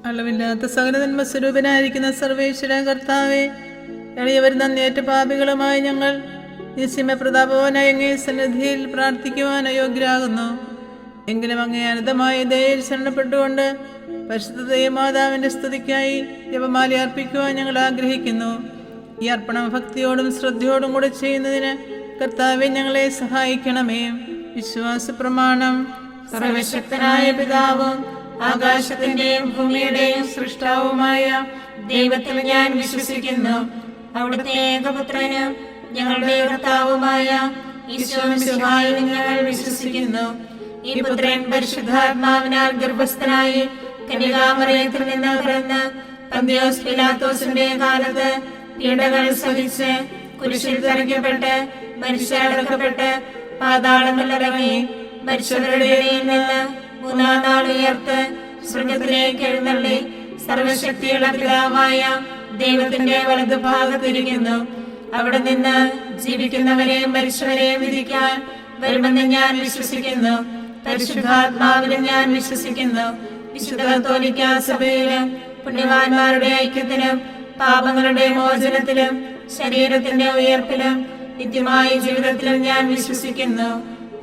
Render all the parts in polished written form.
അളവില്ലാത്ത സകലനന്മ സ്വരൂപനായിരിക്കുന്ന സർവേശ്വര കർത്താവെ, എളിയവർ നന്ദിയേറ്റ പാപികളുമായി ഞങ്ങൾ നിസ്യമ പ്രതാപവാനായ അങ്ങേ സന്നിധിയിൽ പ്രാർത്ഥിക്കുവാൻ അയോഗ്യരാകുന്നു. എങ്കിലും അങ്ങേ അനന്തമായ ദയയിൽ ശരണപ്പെട്ടുകൊണ്ട് പരിശുദ്ധ ദൈവമാതാവിന്റെ സ്തുതിക്കായി ജപമാല അർപ്പിക്കുവാൻ ഞങ്ങൾ ആഗ്രഹിക്കുന്നു. ഈ അർപ്പണം ഭക്തിയോടും ശ്രദ്ധയോടും കൂടെ ചെയ്യുന്നതിന് കർത്താവെ ഞങ്ങളെ സഹായിക്കണമേ. വിശ്വാസ പ്രമാണം. സർവശക്തനായ പിതാവും ആകാശത്തിന്റെയും ഭൂമിയുടെയും സൃഷ്ടാവുമായ ദൈവത്തിൽ ഞാൻ വിശ്വസിക്കുന്നു. അവിടുത്തെ ഏകപുത്രനും ഞങ്ങളുടെ കർത്താവുമായ ഈശോമിശിഹായിൽ ഞങ്ങൾ വിശ്വസിക്കുന്നു. ഈ പുത്രൻ പരിശുദ്ധാത്മാവിനാൽ ഗർഭസ്ഥനായി കന്യകാമറിയത്തിൽ നിന്ന് പിറന്ന് പന്തിയോസ് പിലാത്തോസിന്റെ കാലത്ത് പീഡകൾ സഹിച്ച് കുരിശിൽ തറയ്ക്കപ്പെട്ട് മരിച്ചടക്കപ്പെട്ട് പാതാളങ്ങളിലിറങ്ങി മരിച്ചവരുടെ ഇടയിൽ നിന്ന് മൂന്നാം നാൾ ഉയർത്ത് സ്വർഗത്തിലേക്ക് എഴുന്നള്ളി സർവശക്തിയുള്ള പിതാവായ ദൈവത്തിന്റെ വലതുഭാഗത്തിരിക്കുന്നു. അവിടെ നിന്ന് ജീവിക്കുന്നവരെയും മരിച്ചവരെയും വിധിക്കാൻ വരുമെന്ന് ഞാൻ വിശ്വസിക്കുന്നു. പരിശുദ്ധാത്മാവിലും ഞാൻ വിശ്വസിക്കുന്നു. വിശുദ്ധ കത്തോലിക്കാ സഭയിലും പുണ്യവാന്മാരുടെ ഐക്യത്തിലും പാപങ്ങളുടെ മോചനത്തിലും ശരീരത്തിന്റെ ഉയർപ്പിലും നിത്യമായ ജീവിതത്തിലും ഞാൻ വിശ്വസിക്കുന്നു.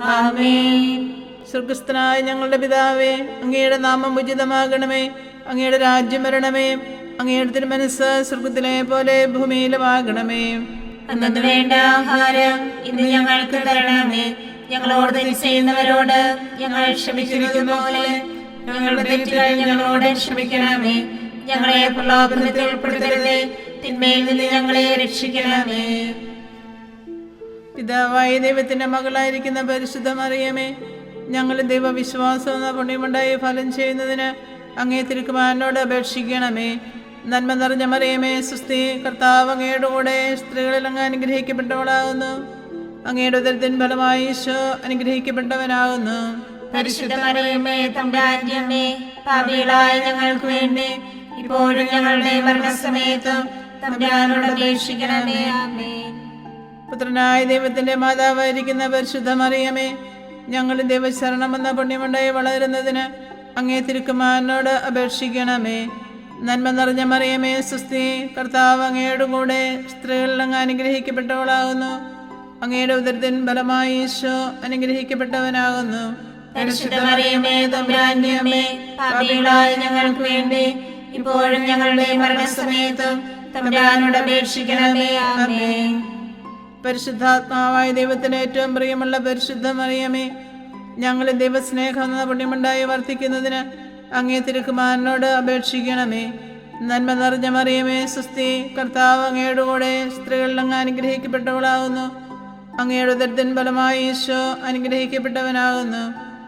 ആമേൻ. സ്വർഗസ്ഥനായ ഞങ്ങളുടെ പിതാവേ, അങ്ങയുടെ നാമം ഉചിതമാകണമേ. അങ്ങയുടെ രാജ്യം വരണമേ. അങ്ങയുടെ തിരുമനസ്സ് സ്വർഗത്തിലെ പോലെ ഭൂമിയിലുമാകണമേ. അന്നു വേണ്ട ആഹാരം ഇന്ന് ഞങ്ങൾക്ക് തരണമേ. ഞങ്ങളോട് തെറ്റ് ചെയ്യുന്നവരോട് ഞങ്ങൾ ക്ഷമിക്കുന്നത് പോലെ ഞങ്ങളുടെ തെറ്റുകൾ ഞങ്ങളോട് ക്ഷമിക്കണമേ. ഞങ്ങളെ പ്രലോഭനത്തിൽ ഉൾപ്പെടുത്തരുതേ, തിന്മയിൽ നിന്ന് ഞങ്ങളെ രക്ഷിക്കണമേ. പിതാവായ ദൈവത്തിന്റെ മകളായിരിക്കുന്ന പരിശുദ്ധ മറിയമേ, ഞങ്ങൾ ദൈവവിശ്വാസം എന്ന പുണ്യമുണ്ടായി ഫലം ചെയ്യുന്നതിന് അങ്ങേ തിരുക്കുമാരനോട് അപേക്ഷിക്കണമേ. നന്മ നിറഞ്ഞ മറിയമേ, സുസ്ഥി, കർത്താവ് അങ്ങയുടെ കൂടെ സ്ത്രീകളിൽ അങ്ങ് അനുഗ്രഹിക്കപ്പെട്ടവളാകുന്നു. അങ്ങയുടെ ഉദരത്തിൻ ഫലമായി ഈശോ അനുഗ്രഹിക്കപ്പെട്ടവനാകുന്നു. പരിശുദ്ധ മറിയമേ, തമ്പുരാന്റെ അമ്മേ, പാപികളായ ഞങ്ങൾക്ക് വേണ്ടി ഇപ്പോഴും ഞങ്ങളുടെ മരണസമയത്തും തമ്പുരാനോട് അപേക്ഷിക്കണമേ. ആമേൻ. പുത്രനായ ദൈവത്തിന്റെ മാതാവായിരിക്കുന്ന പരിശുദ്ധ മറിയമേ, ഞങ്ങൾ ദൈവശരണം എന്ന പുണ്യമുണ്ടായി വളരുന്നതിന് അങ്ങേ തിരുക്കുമാരനോട് അപേക്ഷിക്കണമേ. നന്മ നിറഞ്ഞ മറിയമേ, സുസ്ഥി, കർത്താവ് അങ്ങയുടെ കൂടെ സ്ത്രീകളിൽ അങ്ങ് അനുഗ്രഹിക്കപ്പെട്ടവളാകുന്നു. അങ്ങയുടെ ഉദരത്തിൻ ഫലമായി ഈശോ അനുഗ്രഹിക്കപ്പെട്ടവനാകുന്നു. പരിശുദ്ധ മറിയമേ, തമ്പുരാന്റെ അമ്മേ, പാപികളായ ഞങ്ങൾക്ക് വേണ്ടി ഇപ്പോഴും ഞങ്ങളുടെ മരണസമയത്തും തമ്പുരാനോട് അപേക്ഷിക്കണമേ. ആമേൻ. പരിശുദ്ധാത്മാവായ ദൈവത്തിന് ഏറ്റവും പ്രിയമുള്ള പരിശുദ്ധ മറിയമേ, ഞങ്ങൾ ദൈവസ്നേഹം എന്ന പുണ്യമുണ്ടായി വർദ്ധിക്കുന്നതിന് അങ്ങേ തിരുക്കുമാരനോട് അപേക്ഷിക്കണമേ. നന്മ നിറഞ്ഞ മറിയമേ, സുസ്ഥി, കർത്താവ് അങ്ങയുടെ കൂടെ സ്ത്രീകളിൽ അങ്ങ് അനുഗ്രഹിക്കപ്പെട്ടവളാകുന്നു. അങ്ങയുടെ ഉദരത്തിൻ ഫലമായി ഈശോ അനുഗ്രഹിക്കപ്പെട്ടവനാകുന്നു.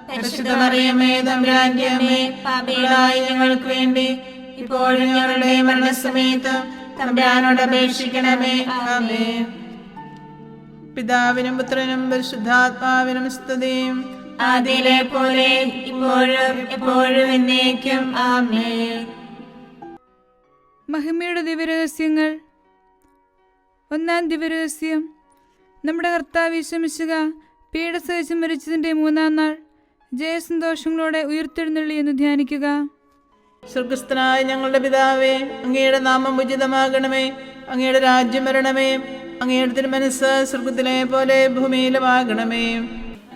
പരിശുദ്ധ മറിയമേ, തമ്പുരാന്റെ അമ്മേ, പാപികളായ ഞങ്ങൾക്ക് വേണ്ടി ഇപ്പോഴും ഞങ്ങളുടെ മരണസമയത്തും തമ്പുരാനോട് അപേക്ഷിക്കണമേ. ആമേൻ. പിതാവിനും പുത്രനും പരിശുദ്ധാത്മാവിനും സ്തുതിയും, ആദിയിലെ പോലെ ഇപ്പോഴും എപ്പോഴും എന്നേക്കും. ആമേൻ. മഹിമയുടെ ദിവ്യരഹസ്യങ്ങൾ. ഒന്നാം ദിവ്യരഹസ്യം, നമ്മുടെ കർത്താവ് യേശുമിശിഹ പീഡ സഹിച്ച് മരിച്ചതിൻ്റെ മൂന്നാം നാൾ ജയസന്തോഷങ്ങളോടെ ഉയർത്തെഴുന്നള്ളി എന്ന് ധ്യാനിക്കുക. സ്വർഗസ്ഥനായ ഞങ്ങളുടെ പിതാവേ, അങ്ങയുടെ നാമം ഉചിതമാകണമേ. അങ്ങയുടെ രാജ്യം വരണമേ. അങ്ങയുടെ തിരുമനസ്സ് സ്വർഗത്തിലെ പോലെ ഭൂമിയിലുമാകണമേ.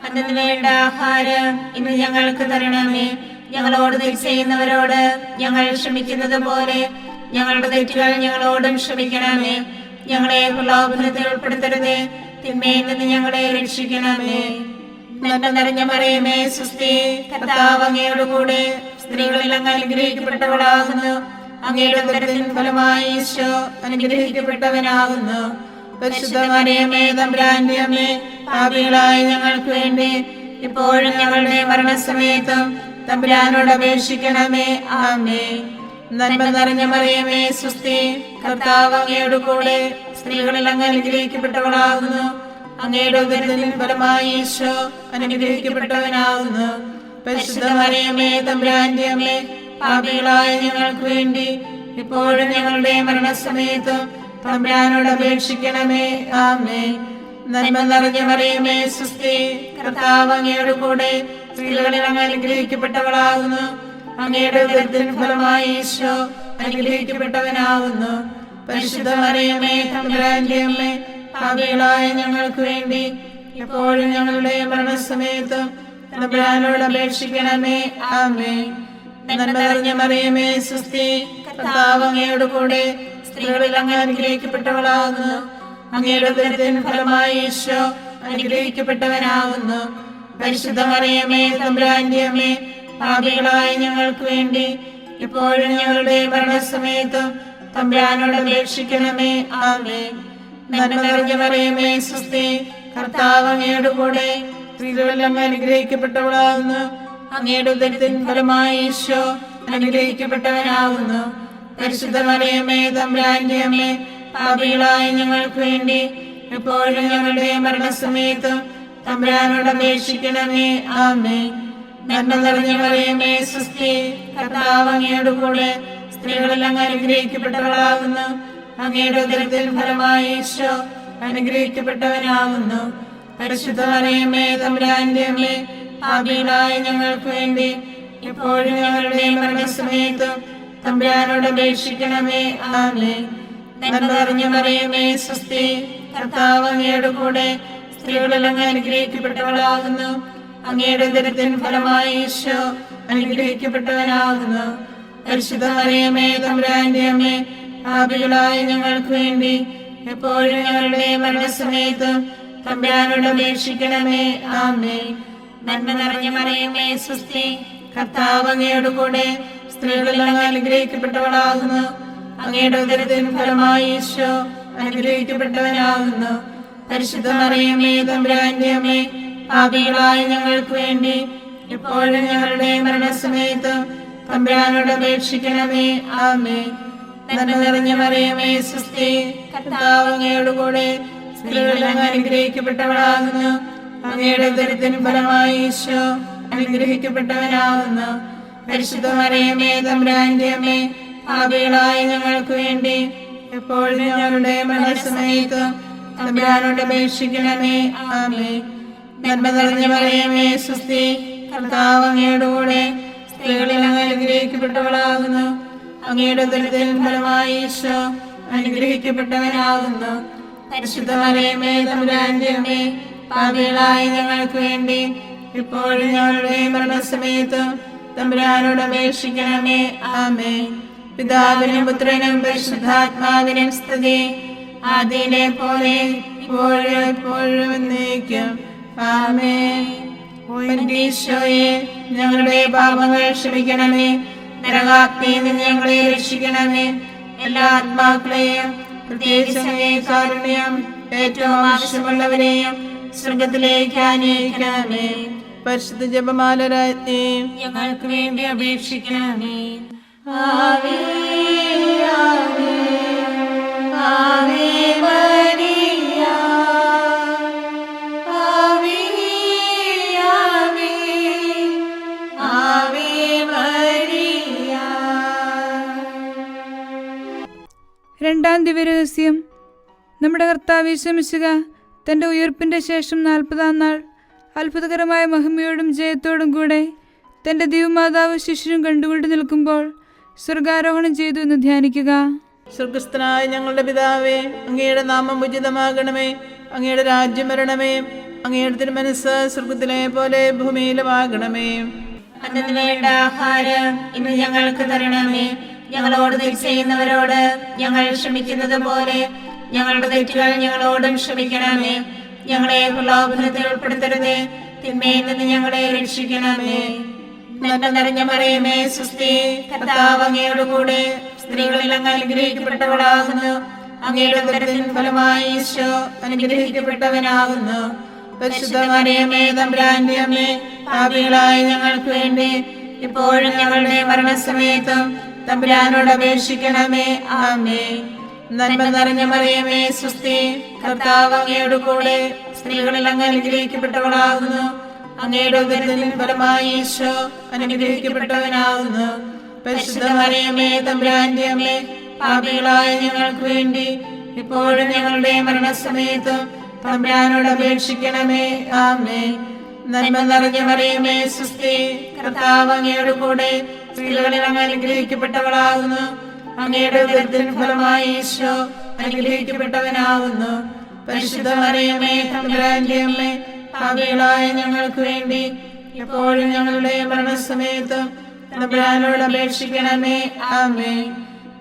അന്നു വേണ്ട ആഹാരം ഇന്ന് ഞങ്ങൾക്ക് തരണമേ. ഞങ്ങളോട് തെറ്റ് ചെയ്യുന്നവരോട് ഞങ്ങൾ ക്ഷമിക്കുന്നത് പോലെ ഞങ്ങളുടെ തെറ്റുകൾ ഞങ്ങളോടും ക്ഷമിക്കണമേ. ഞങ്ങളെ പ്രലോഭനത്തിൽ ഉൾപ്പെടുത്തരുതേ, തിന്മയിൽ നിന്ന് ഞങ്ങളെ രക്ഷിക്കണമേ. നന്മ നിറഞ്ഞ മറിയമേ, സുസ്ഥി, കർത്താവ് അങ്ങയുടെ കൂടെ സ്ത്രീകളിൽ അങ്ങ് അനുഗ്രഹിക്കപ്പെട്ടവളാകുന്നു. അങ്ങയുടെ ഉദരത്തിൻ ഫലമായി ഈശോ അനുഗ്രഹിക്കപ്പെട്ടവനാകുന്നു. പരിശുദ്ധ മറിയമേ, തമ്പുരാന്റെ അമ്മേ, പാപികളായ ഞങ്ങൾക്ക് വേണ്ടി ഇപ്പോഴും ഞങ്ങളുടെ മരണസമയത്തും തമ്പുരാനോട് അപേക്ഷിക്കണമേ. ആമേൻ. നന്മ നിറഞ്ഞ മറിയമേ, സുസ്ഥി, കർത്താവ് അങ്ങയുടെ കൂടെ സ്ത്രീകളിൽ അങ്ങ് അനുഗ്രഹിക്കപ്പെട്ടവളാകുന്നു. അങ്ങയുടെ ഉദരത്തിൻ ഫലമായി ഈശോ അനുഗ്രഹിക്കപ്പെട്ടവനാകുന്നു. പരിശുദ്ധ മറിയമേ, തമ്പുരാന്റെ അമ്മേ, പാപികളായ ഞങ്ങൾക്ക് വേണ്ടി ഇപ്പോഴും ഞങ്ങളുടെ മരണസമയത്തും തമ്പുരാനോട് അപേക്ഷിക്കണമേ. ആമേൻ. നന്മ നിറഞ്ഞ മറിയമേ, സുസ്ഥി, കർത്താവ് അങ്ങയുടെ കൂടെ സ്ത്രീകളിൽ അങ്ങ് അനുഗ്രഹിക്കപ്പെട്ടവളാകുന്നു. അങ്ങയുടെ ഉദരത്തിൻ ഫലമായി ഈശോ അനുഗ്രഹിക്കപ്പെട്ടവനാകുന്നു. പരിശുദ്ധ മറിയമേ തമ്പുരാന്റെ അമ്മേ, പാപികളായ ഞങ്ങൾക്ക് വേണ്ടി എപ്പോഴും ഞങ്ങളുടെ മരണസമയത്തും തമ്പുരാനോട് അപേക്ഷിക്കണമേ. ആമേൻ. നന്മ നിറഞ്ഞ മറിയമേ സ്വസ്തി, കർത്താവ് അങ്ങയോട് കൂടെ സ്ത്രീകളിൽ അങ്ങ് അനുഗ്രഹിക്കപ്പെട്ടവളാകുന്നു. അങ്ങയുടെ ഉദരത്തിൻ ഫലമായി ഈശോ അനുഗ്രഹിക്കപ്പെട്ടവനാകുന്നു. പരിശുദ്ധ മറിയമേ തമ്പുരാന്റെ അമ്മേ, പാപികളായ ഞങ്ങൾക്ക് വേണ്ടി എപ്പോഴും ഞങ്ങളുടെ മരണസമയത്തും തമ്പുരാനോട് അപേക്ഷിക്കണമേ. ആമേൻ. നന്മ നിറഞ്ഞ മറിയമേ സ്വസ്തി, കർത്താവ് അങ്ങയോട് കൂടെ സ്ത്രീകളിൽ അങ്ങ് അനുഗ്രഹിക്കപ്പെട്ടവളാകുന്നു. അങ്ങയുടെ ഉദരത്തിൻ ഫലമായി ഈശോ അനുഗ്രഹിക്കപ്പെട്ടവനാകുന്നു. പരിശുദ്ധ മറിയമേ തമ്പുരാന്റെ അമ്മേ, പാപികളായ ഞങ്ങൾക്ക് വേണ്ടി എപ്പോഴും ഞങ്ങളുടെ മരണസമയത്തും തമ്പുരാനോട് അപേക്ഷിക്കണമേ. ആമേൻ. നന്മ നിറഞ്ഞ മറിയമേ സ്വസ്തി, കർത്താവ് അങ്ങയോട് കൂടെ സ്ത്രീകളിൽ അങ്ങ് അനുഗ്രഹിക്കപ്പെട്ടവളാകുന്നു. അങ്ങയുടെ ഉദരത്തിൻ ഫലമായി ഈശോ അനുഗ്രഹിക്കപ്പെട്ടവനാകുന്നു. പരിശുദ്ധ മറിയമേ തമ്പുരാന്റെ അമ്മേ, പാപികളായ ഞങ്ങൾക്ക് വേണ്ടി എപ്പോഴും ഞങ്ങളുടെ മരണസമയത്തും തമ്പുരാനോട് അപേക്ഷിക്കണമേ. ആമേൻ. നന്മ നിറഞ്ഞ മറിയമേ സ്വസ്തി, കർത്താവ് അങ്ങയോട് കൂടെ സ്ത്രീകളിൽ അങ്ങ് അനുഗ്രഹിക്കപ്പെട്ടവളാകുന്നു. അങ്ങയുടെ ഉദരത്തിൻ ഫലമായി ഈശോ അനുഗ്രഹിക്കപ്പെട്ടവനാകുന്നു. പരിശുദ്ധ മറിയമേ തമ്പുരാന്റെ അമ്മേ, പാപികളായ ഞങ്ങൾക്ക് വേണ്ടി എപ്പോഴും ഞങ്ങളുടെ മരണസമയത്തും തമ്പുരാനോട് അപേക്ഷിക്കണമേ. ആമേൻ. നന്മ നിറഞ്ഞ മറിയമേ സ്വസ്തി, കർത്താവ് അങ്ങയോട് കൂടെ സ്ത്രീകളിൽ അങ്ങ് അനുഗ്രഹിക്കപ്പെട്ടവളാകുന്നു. അങ്ങയുടെ ഉദരത്തിൻ ഫലമായി ഈശോ അനുഗ്രഹിക്കപ്പെട്ടവനാകുന്നു. പരിശുദ്ധ മറിയമേ തമ്പുരാന്റെ അമ്മേ, പാപികളായ ഞങ്ങൾക്ക് വേണ്ടി എപ്പോഴും ഞങ്ങളുടെ മരണസമയത്തും തമ്പുരാനോട് അപേക്ഷിക്കണമേ. ആമേൻ. നന്മ നിറഞ്ഞ മറിയമേ സ്വസ്തി, കർത്താവ് അങ്ങയോട് കൂടെ സ്ത്രീകളിൽ അങ്ങ് അനുഗ്രഹിക്കപ്പെട്ടവളാകുന്നു. അങ്ങയുടെ ഉദരത്തിൻ ഫലമായി ഈശോ അനുഗ്രഹിക്കപ്പെട്ടവനാകുന്നു. പരിശുദ്ധ മറിയമേ തമ്പുരാന്റെ അമ്മേ, പാപികളായ ഞങ്ങൾക്ക് വേണ്ടി എപ്പോഴും ഞങ്ങളുടെ മരണസമയത്തും തമ്പുരാനോട് അപേക്ഷിക്കണമേ. ആമേൻ. നന്മ നിറഞ്ഞ മറിയമേ സ്വസ്തി, കർത്താവ് അങ്ങയോട് കൂടെ സ്ത്രീകളിൽ അങ്ങ് അനുഗ്രഹിക്കപ്പെട്ടവളാകുന്നു. അങ്ങയുടെ ഉദരത്തിൻ ഫലമായി ഈശോ അനുഗ്രഹിക്കപ്പെട്ടവനാകുന്നു. പരിശുദ്ധ മറിയമേ തമ്പുരാന്റെ അമ്മേ, പാപികളായ ഞങ്ങൾക്ക് വേണ്ടി ഇപ്പോഴും ഞങ്ങളുടെ മരണസമയത്തും തമ്പുരാനോട് അപേക്ഷിക്കണമേ. ആമേൻ. പിതാവിനും പുത്രനും പരിശുദ്ധാത്മാവിനും സ്തുതി, ആദിയിലെ പോലെ ഇപ്പോഴും എപ്പോഴും എന്നേക്കും. ആമേൻ. ഈശോയെ, ഞങ്ങളുടെ പാപങ്ങൾ ക്ഷമിക്കണമേ. നരകാഗ്നിയിൽ നിന്ന് ഞങ്ങളെ രക്ഷിക്കണമേ. എല്ലാ ആത്മാക്കളെയും പ്രത്യേകിച്ച് അങ്ങേ കാരുണ്യം ഏറ്റവും ആവശ്യമുള്ളവരെയും സ്വർഗത്തിലേക്ക് ആനയിക്കണമേ. പരിശുദ്ധ ജപമാല രാജ്ഞി, ഞങ്ങൾക്ക് വേണ്ടി അപേക്ഷിക്കണമേ. ആവേ ആവേ ആവേ മരിയ, ആവേ ആവേ ആവേ മരിയ. രണ്ടാം ദിവ്യരഹസ്യം. നമ്മുടെ കർത്താവ് യേശു മിശിഹ തൻ്റെ ഉയർപ്പിൻ്റെ ശേഷം 40-ാം നാൾ അത്ഭുതകരമായ മഹിമയോടും ജയത്തോടും കൂടെ തൻ്റെ ദിവ്യമാതാവ് ശിശുവും കണ്ടുകൊണ്ട് നിൽക്കുമ്പോൾ സ്വർഗാരോഹണം ചെയ്തു എന്ന് ധ്യാനിക്കുക. സ്വർഗസ്ഥനായ ഞങ്ങളുടെ പിതാവേ, അങ്ങയുടെ നാമം ഉചിതമാകണമേ. അങ്ങയുടെ രാജ്യം വരണമേ. അങ്ങയുടെ തിരുമനസ്സ് സ്വർഗത്തിലെ പോലെ ഭൂമിയിലുമാകണമേ. അന്നു വേണ്ട ആഹാരം ഇന്ന് ഞങ്ങൾക്ക് തരണമേ. ഞങ്ങളോട് തെറ്റ് ചെയ്യുന്നവരോട് ഞങ്ങൾ ക്ഷമിക്കുന്നത് പോലെ ഞങ്ങളുടെ തെറ്റുകൾ ഞങ്ങളോടും ക്ഷമിക്കണമേ. ഞങ്ങളെ പ്രലോഭനത്തിൽ ഉൾപ്പെടുത്തരുതേ, തിന്മയിൽ നിന്ന് ഞങ്ങളെ രക്ഷിക്കണമേ. നന്മ നിറഞ്ഞ മറിയമേ സ്വസ്തി, കർത്താവ് അങ്ങയോട് കൂടെ സ്ത്രീകളിൽ അങ്ങ് അനുഗ്രഹിക്കപ്പെട്ടവളാകുന്നു. അങ്ങയുടെ ഉദരത്തിൻ ഫലമായി ഈശോ അനുഗ്രഹിക്കപ്പെട്ടവനാകുന്നു. പരിശുദ്ധ മറിയമേ തമ്പുരാന്റെ അമ്മേ, പാപികളായ ഞങ്ങൾക്ക് വേണ്ടി ഇപ്പോഴും ഞങ്ങളുടെ മരണസമയത്തും തമ്പുരാനോട് അപേക്ഷിക്കണമേ. ആമേൻ. നന്മ നിറഞ്ഞ മറിയമേ സ്വസ്തി, കർത്താവ് അങ്ങയോട് കൂടെ സ്ത്രീകളിൽ അങ്ങ് അനുഗ്രഹിക്കപ്പെട്ടവളാകുന്നു. അങ്ങയുടെ ഉദരത്തിൻ ഫലമായി ഈശോ അനുഗ്രഹിക്കപ്പെട്ടവനാകുന്നു. പരിശുദ്ധ മറിയമേ തമ്പുരാന്റെ അമ്മേ, പാപികളായ ഞങ്ങൾക്ക് വേണ്ടി ഇപ്പോഴും ഞങ്ങളുടെ മരണസമയത്തും തമ്പുരാനോട് അപേക്ഷിക്കണമേ. ആമേൻ. നന്മ നിറഞ്ഞ മറിയമേ സ്വസ്തി, കർത്താവ് അങ്ങയോട് കൂടെ സ്ത്രീകളിൽ അങ്ങ് അനുഗ്രഹിക്കപ്പെട്ടവളാകുന്നു. അങ്ങയുടെ ഉദരത്തിൻ ഫലമായി ഈശോ അനുഗ്രഹിക്കപ്പെട്ടവനാകുന്നു. പരിശുദ്ധ മറിയമേ, തമ്പുരാന്റെ അമ്മേ, പാപികളായ ഞങ്ങൾക്ക് വേണ്ടി എപ്പോഴും ഞങ്ങളുടെ മരണസമയത്തും തമ്പുരാനോട് അപേക്ഷിക്കണമേ. ആമേൻ.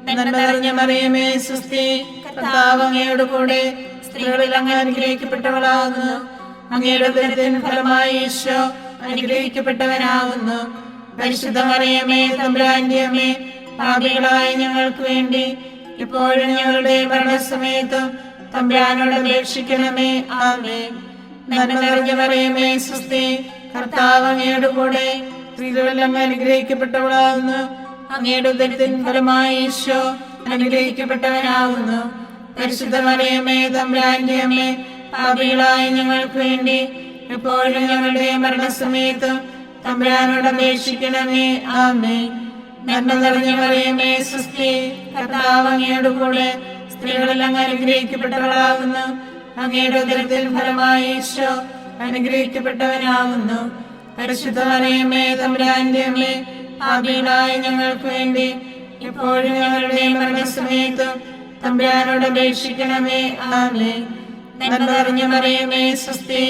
നന്മ നിറഞ്ഞ മറിയമേ, സ്വസ്തി, കർത്താവ് അങ്ങയോട് കൂടെ സ്ത്രീകളിൽ അങ്ങ് അനുഗ്രഹിക്കപ്പെട്ടവളാകുന്നു. അങ്ങയുടെ ഉദരത്തിൻ ഫലമായി ഈശോ അനുഗ്രഹിക്കപ്പെട്ടവനാകുന്നു. പരിശുദ്ധ മറിയമേ, തമ്പുരാന്റെ അമ്മേ, പാപികളായ ഞങ്ങൾക്ക് വേണ്ടി ഇപ്പോഴും ഞങ്ങളുടെ മരണസമയത്തും തമ്പുരാനോട് അപേക്ഷിക്കണമേ. ആമേൻ. നന്മ നിറഞ്ഞ മറിയമേ, സ്വസ്തി, കർത്താവ് അങ്ങയോട് കൂടെ സ്ത്രീകളിൽ അങ്ങ് അനുഗ്രഹിക്കപ്പെട്ടവളാകുന്നു. അങ്ങയുടെ ഉദരത്തിൻ ഫലമായി ഈശോ അനുഗ്രഹിക്കപ്പെട്ടവനാകുന്നു. പരിശുദ്ധ മറിയമേ, തമ്പുരാന്റെ അമ്മേ, പാപികളായ ഞങ്ങൾക്ക് വേണ്ടി എപ്പോഴും ഞങ്ങളുടെ മരണസമയത്തും തമ്പുരാനോട് അപേക്ഷിക്കണമേ. ആമേൻ. നന്മ നിറഞ്ഞ മറിയമേ, സ്വസ്തി, കർത്താവ് അങ്ങയോട് കൂടെ സ്ത്രീകളിൽ അങ്ങ് അനുഗ്രഹിക്കപ്പെട്ടവളാകുന്നു. അങ്ങയുടെ ഉദരത്തിൻ ഫലമായി ഈശോ അനുഗ്രഹിക്കപ്പെട്ടവനാകുന്നു. പരിശുദ്ധ മറിയമേ, തമ്പുരാന്റെ അമ്മേ, പാപികളായ ഞങ്ങൾക്ക് വേണ്ടി എപ്പോഴും ഞങ്ങളുടെ മരണസമയത്തും തമ്പുരാനോട് അപേക്ഷിക്കണമേ. ആമേൻ. നന്മ നിറഞ്ഞ മറിയമേ, സ്വസ്തി,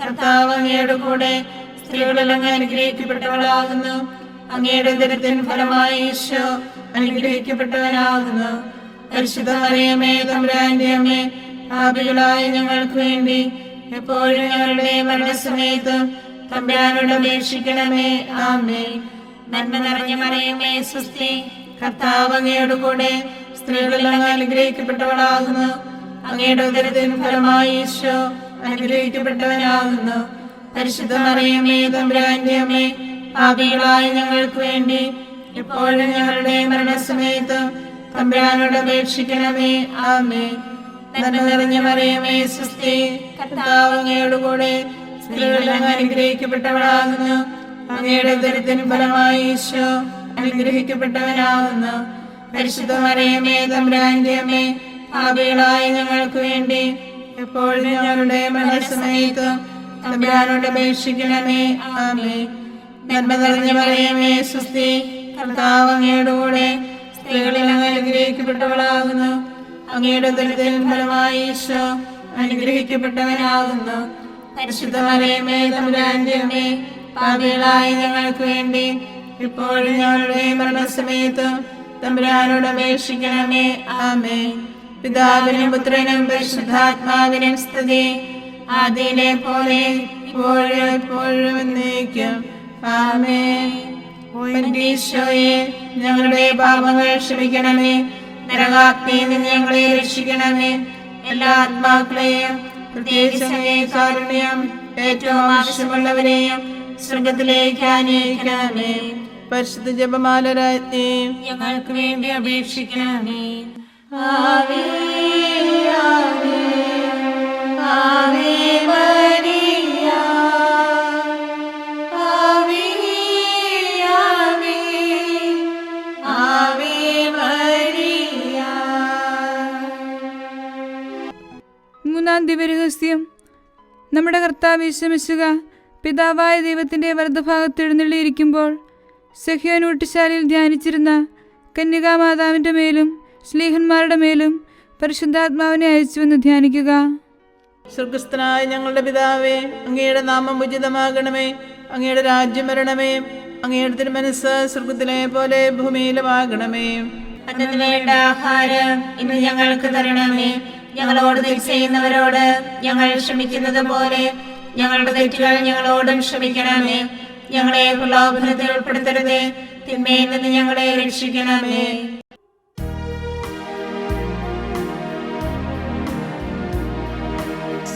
കർത്താവ് അങ്ങയോട് കൂടെ സ്ത്രീകളിൽ അങ്ങ് അനുഗ്രഹിക്കപ്പെട്ടവളാകുന്നു. അങ്ങയുടെ ഉദരത്തിൻ ഫലമായി ഈശോ അനുഗ്രഹിക്കപ്പെട്ടവനാകുന്നു. പരിശുദ്ധ മറിയമേ, തമ്പുരാന്റെ അമ്മേ, പാപികളായ ഞങ്ങൾക്ക് വേണ്ടി എപ്പോഴും ഞങ്ങളുടെ മരണസമയത്തും തമ്പുരാനോട് അപേക്ഷിക്കണമേ. ആമേൻ. നന്മ നിറഞ്ഞ മറിയമേ, സ്വസ്തി, കർത്താവ് അങ്ങയോട് കൂടെ സ്ത്രീകളിൽ അങ്ങ് അനുഗ്രഹിക്കപ്പെട്ടവളാകുന്നു. അങ്ങയുടെ ഉദരത്തിൻ ഫലമായി ഈശോ അനുഗ്രഹിക്കപ്പെട്ടവനാകുന്നു. പരിശുദ്ധ മറിയമേ, തമ്പുരാന്റെ അമ്മേ, പാപികളായ ഞങ്ങൾക്ക് വേണ്ടി എപ്പോഴും ഞങ്ങളുടെ മരണസമയത്തും തമ്പുരാനോട് അപേക്ഷിക്കണമേ. ആമേൻ. നന്മ നിറഞ്ഞ മറിയമേ, സ്വസ്തി, കർത്താവ് അങ്ങയോട് കൂടെ സ്ത്രീകളിൽ അങ്ങ് അനുഗ്രഹിക്കപ്പെട്ടവളാകുന്നു. അങ്ങയുടെ ഉദരത്തിൻ ഫലമായി ഈശോ അനുഗ്രഹിക്കപ്പെട്ടവനാകുന്നു. പരിശുദ്ധ മറിയമേ, തമ്പുരാന്റെ അമ്മേ, പാപികളായ ഞങ്ങൾക്ക് വേണ്ടി എപ്പോഴും ഞങ്ങളുടെ മരണസമയത്തും തമ്പുരാനോട് അപേക്ഷിക്കണമേ. ആമേൻ. നന്മ നിറഞ്ഞ മറിയമേ, സ്വസ്തി, കർത്താവ് അങ്ങയോട് കൂടെ സ്ത്രീകളിൽ അങ്ങ് അനുഗ്രഹിക്കപ്പെട്ടവളാകുന്നു. അങ്ങയുടെ ഉദരത്തിൻ ഫലമായി ഈശോ അനുഗ്രഹിക്കപ്പെട്ടവനാകുന്നു. പരിശുദ്ധ മറിയമേ, തമ്പുരാന്റെ അമ്മേ, പാപികളായ ഞങ്ങൾക്ക് വേണ്ടി ഇപ്പോഴും ഞങ്ങളുടെ മരണസമയത്തും തമ്പുരാനോട് അപേക്ഷിക്കണമേ. ആമേൻ. പിതാവിനും പുത്രനും പരിശുദ്ധാത്മാവിനും സ്തുതി, ആദിയിലെ പോലെ ഇപ്പോഴും എപ്പോഴും എന്നേക്കും. ആമേൻ. ഈശോയെ, ഞങ്ങളുടെ പാപങ്ങൾ ക്ഷമിക്കണമേ. നരകാഗ്നിയിൽ നിന്ന് ഞങ്ങളെ രക്ഷിക്കണമേ. എല്ലാ ആത്മാക്കളെയും, പ്രത്യേകിച്ച് അങ്ങേ കാരുണ്യം ഏറ്റവും ആവശ്യമുള്ളവരെയും സ്വർഗത്തിലേക്ക് ആനയിക്കണമേ. പരിശുദ്ധ ജപമാല രാജ്ഞി, ഞങ്ങൾക്ക് വേണ്ടി അപേക്ഷിക്കണമേ. ആവേ ആവേ ആവേ മരിയ, ആവേ ആവേ ആവേ മരിയ. മൂന്നാം ദിവ്യരഹസ്യം. നമ്മുടെ കർത്താവ് യേശു മിശിഹ പിതാവായ ദൈവത്തിൻ്റെ വലതുഭാഗത്ത് എഴുന്നള്ളിയിരിക്കുമ്പോൾ സഹ്യോൻ ഊട്ടുശാലയിൽ ധ്യാനിച്ചിരുന്ന കന്യകാമാതാവിൻ്റെ മേലും ശ്ലീഹന്മാരുടെ മേലും പരിശുദ്ധാത്മാവിനെ അയച്ചുവെന്ന് ധ്യാനിക്കുക. സ്വർഗസ്ഥനായ ഞങ്ങളുടെ പിതാവേ, അങ്ങയുടെ നാമം ഉചിതമാകണമേ. അങ്ങയുടെ രാജ്യം വരണമേ. അങ്ങയുടെ തിരുമനസ്സ് സ്വർഗത്തിലെ പോലെ ഭൂമിയിലുമാകണമേ. അന്നു വേണ്ട ആഹാരം ഇന്ന് ഞങ്ങൾക്ക് തരണമേ. ഞങ്ങളോട് തെറ്റ് ചെയ്യുന്നവരോട് ഞങ്ങൾ ക്ഷമിക്കുന്നത് പോലെ ഞങ്ങളുടെ തെറ്റുകൾ ഞങ്ങളോടും ക്ഷമിക്കണമേ. ഞങ്ങളെ പ്രലോഭനത്തിൽ ഉൾപ്പെടുത്തരുതേ, തിന്മയിൽ നിന്ന് ഞങ്ങളെ രക്ഷിക്കണമേ.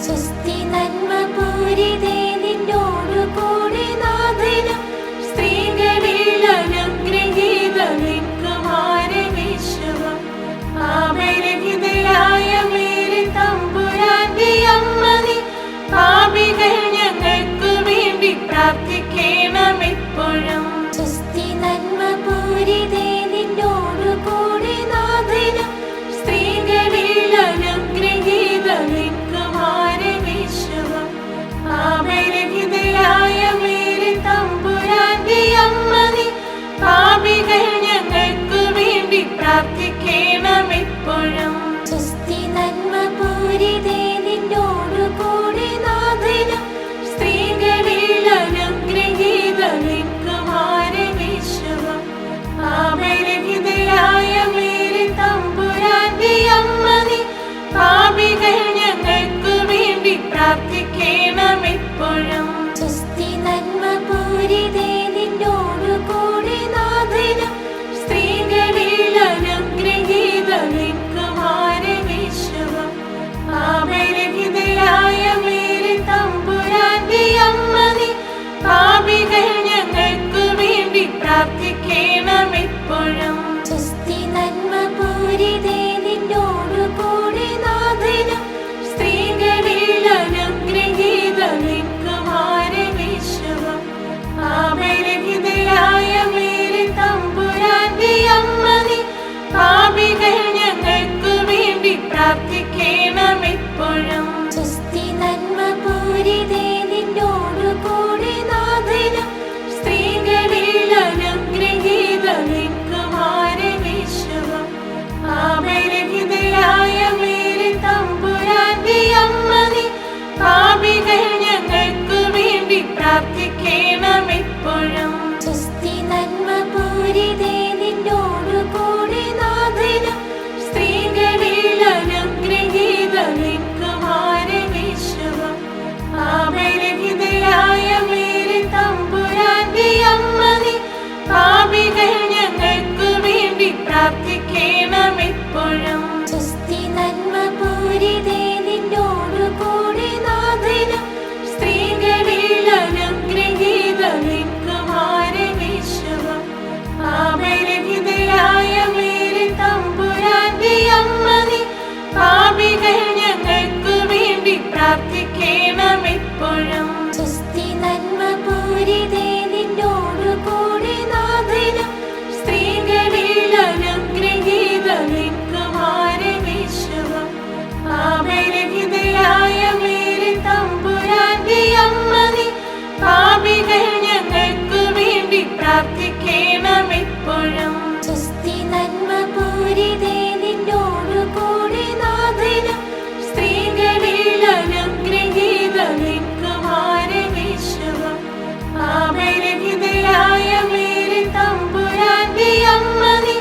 സ്വസ്തി നന്മ പൂരിതേ നിന്നോടു കൂടെ നാഥനും സ്ത്രീകളിൽ അനുഗ്രഹീത നിൻ കുമാരനീശുവും പാപരഹിതയായ മേരി തമ്പുരാന്റെ അമ്മ നീ പാപികൾ ഞങ്ങൾക്ക് വേണ്ടി പ്രാർത്ഥിക്കണം എപ്പോഴും. സ്വസ്തി നന്മ പൂരിതേ നിന്നോടു പാപികൾ ഞങ്ങൾക്ക് വേണ്ടി പ്രാർത്ഥിക്കണം എപ്പോഴും. സ്വസ്തി നന്മ പൂരിതേ നിന്നോടു കൂടി നാഥനും സ്ത്രീകളിൽ അനുഗ്രഹീത നിൻ കുമാരനീശുവും. പാപരഹിതയായ മേരി തമ്പുരാന്റെ അമ്മ നീ, പാപികൾ ഞങ്ങൾക്ക് വേണ്ടി പ്രാർത്ഥിക്കണം എപ്പോഴും. സ്വസ്തി നന്മ പൂരിതേ നിന്നോടു കൂടി നാഥനും സ്ത്രീകളിൽ അനുഗ്രഹീത നിൻ കുമാരനീശുവും. പാപരഹിതയായ മേരി തമ്പുരാന്റെ അമ്മ നീ, പാപികൾ ഞങ്ങൾക്ക് വേണ്ടി പ്രാർത്ഥിക്കണം എപ്പോഴും. സ്വസ്തി നന്മ പൂരിതേ നിന്നോടു കൂടി നാഥനും സ്ത്രീകളിൽ അനുഗ്രഹീത നിൻ കുമാരനീശുവും. പാപരഹിതയായ മേരി തമ്പുരാന്റെ അമ്മ നീ, പാപികൾ ഞങ്ങൾക്ക് വേണ്ടി പ്രാർത്ഥിക്കണം എപ്പോഴും. സ്വസ്തി നന്മ പൂരിതേ നിന്നോടു കൂടി നാഥനും സ്ത്രീകളിൽ അനുഗ്രഹീത നിൻ കുമാരനീശുവും. പാപരഹിതയായ മേരി തമ്പുരാന്റെ അമ്മ നീ, പാപികൾ ഞങ്ങൾക്ക് വേണ്ടി പ്രാർത്ഥിക്കണം എപ്പോഴും. സ്വസ്തി നന്മ പൂരിതേ നിന്നോടു കൂടി നാഥനും സ്ത്രീകളിൽ അനുഗ്രഹീത നിൻ കുമാരനീശുവും. പാപരഹിതയായ മേരി തമ്പുരാന്റെ അമ്മ നീ, പാപികൾ ഞങ്ങൾക്ക് വേണ്ടി പ്രാർത്ഥിക്കണം എപ്പോഴും. സ്വസ്തി നന്മ പൂരിതേ നിന്നോടു കൂടി നാഥനും സ്ത്രീകളിൽ അനുഗ്രഹീത നിൻ കുമാരനീശുവും. പാപരഹിതയായ മേരി തമ്പുരാന്റെ അമ്മ നീ, പാപികൾ ഞങ്ങൾക്ക് വേണ്ടി പ്രാർത്ഥിക്കണം എപ്പോഴും. സ്വസ്തി നന്മ പൂരിതേ നിന്നോടു കൂടി നാഥനും സ്ത്രീകളിൽ അനുഗ്രഹീത നിൻ കുമാരനീശുവും. പാപരഹിതയായ മേരി തമ്പുരാന്റെ അമ്മ നീ,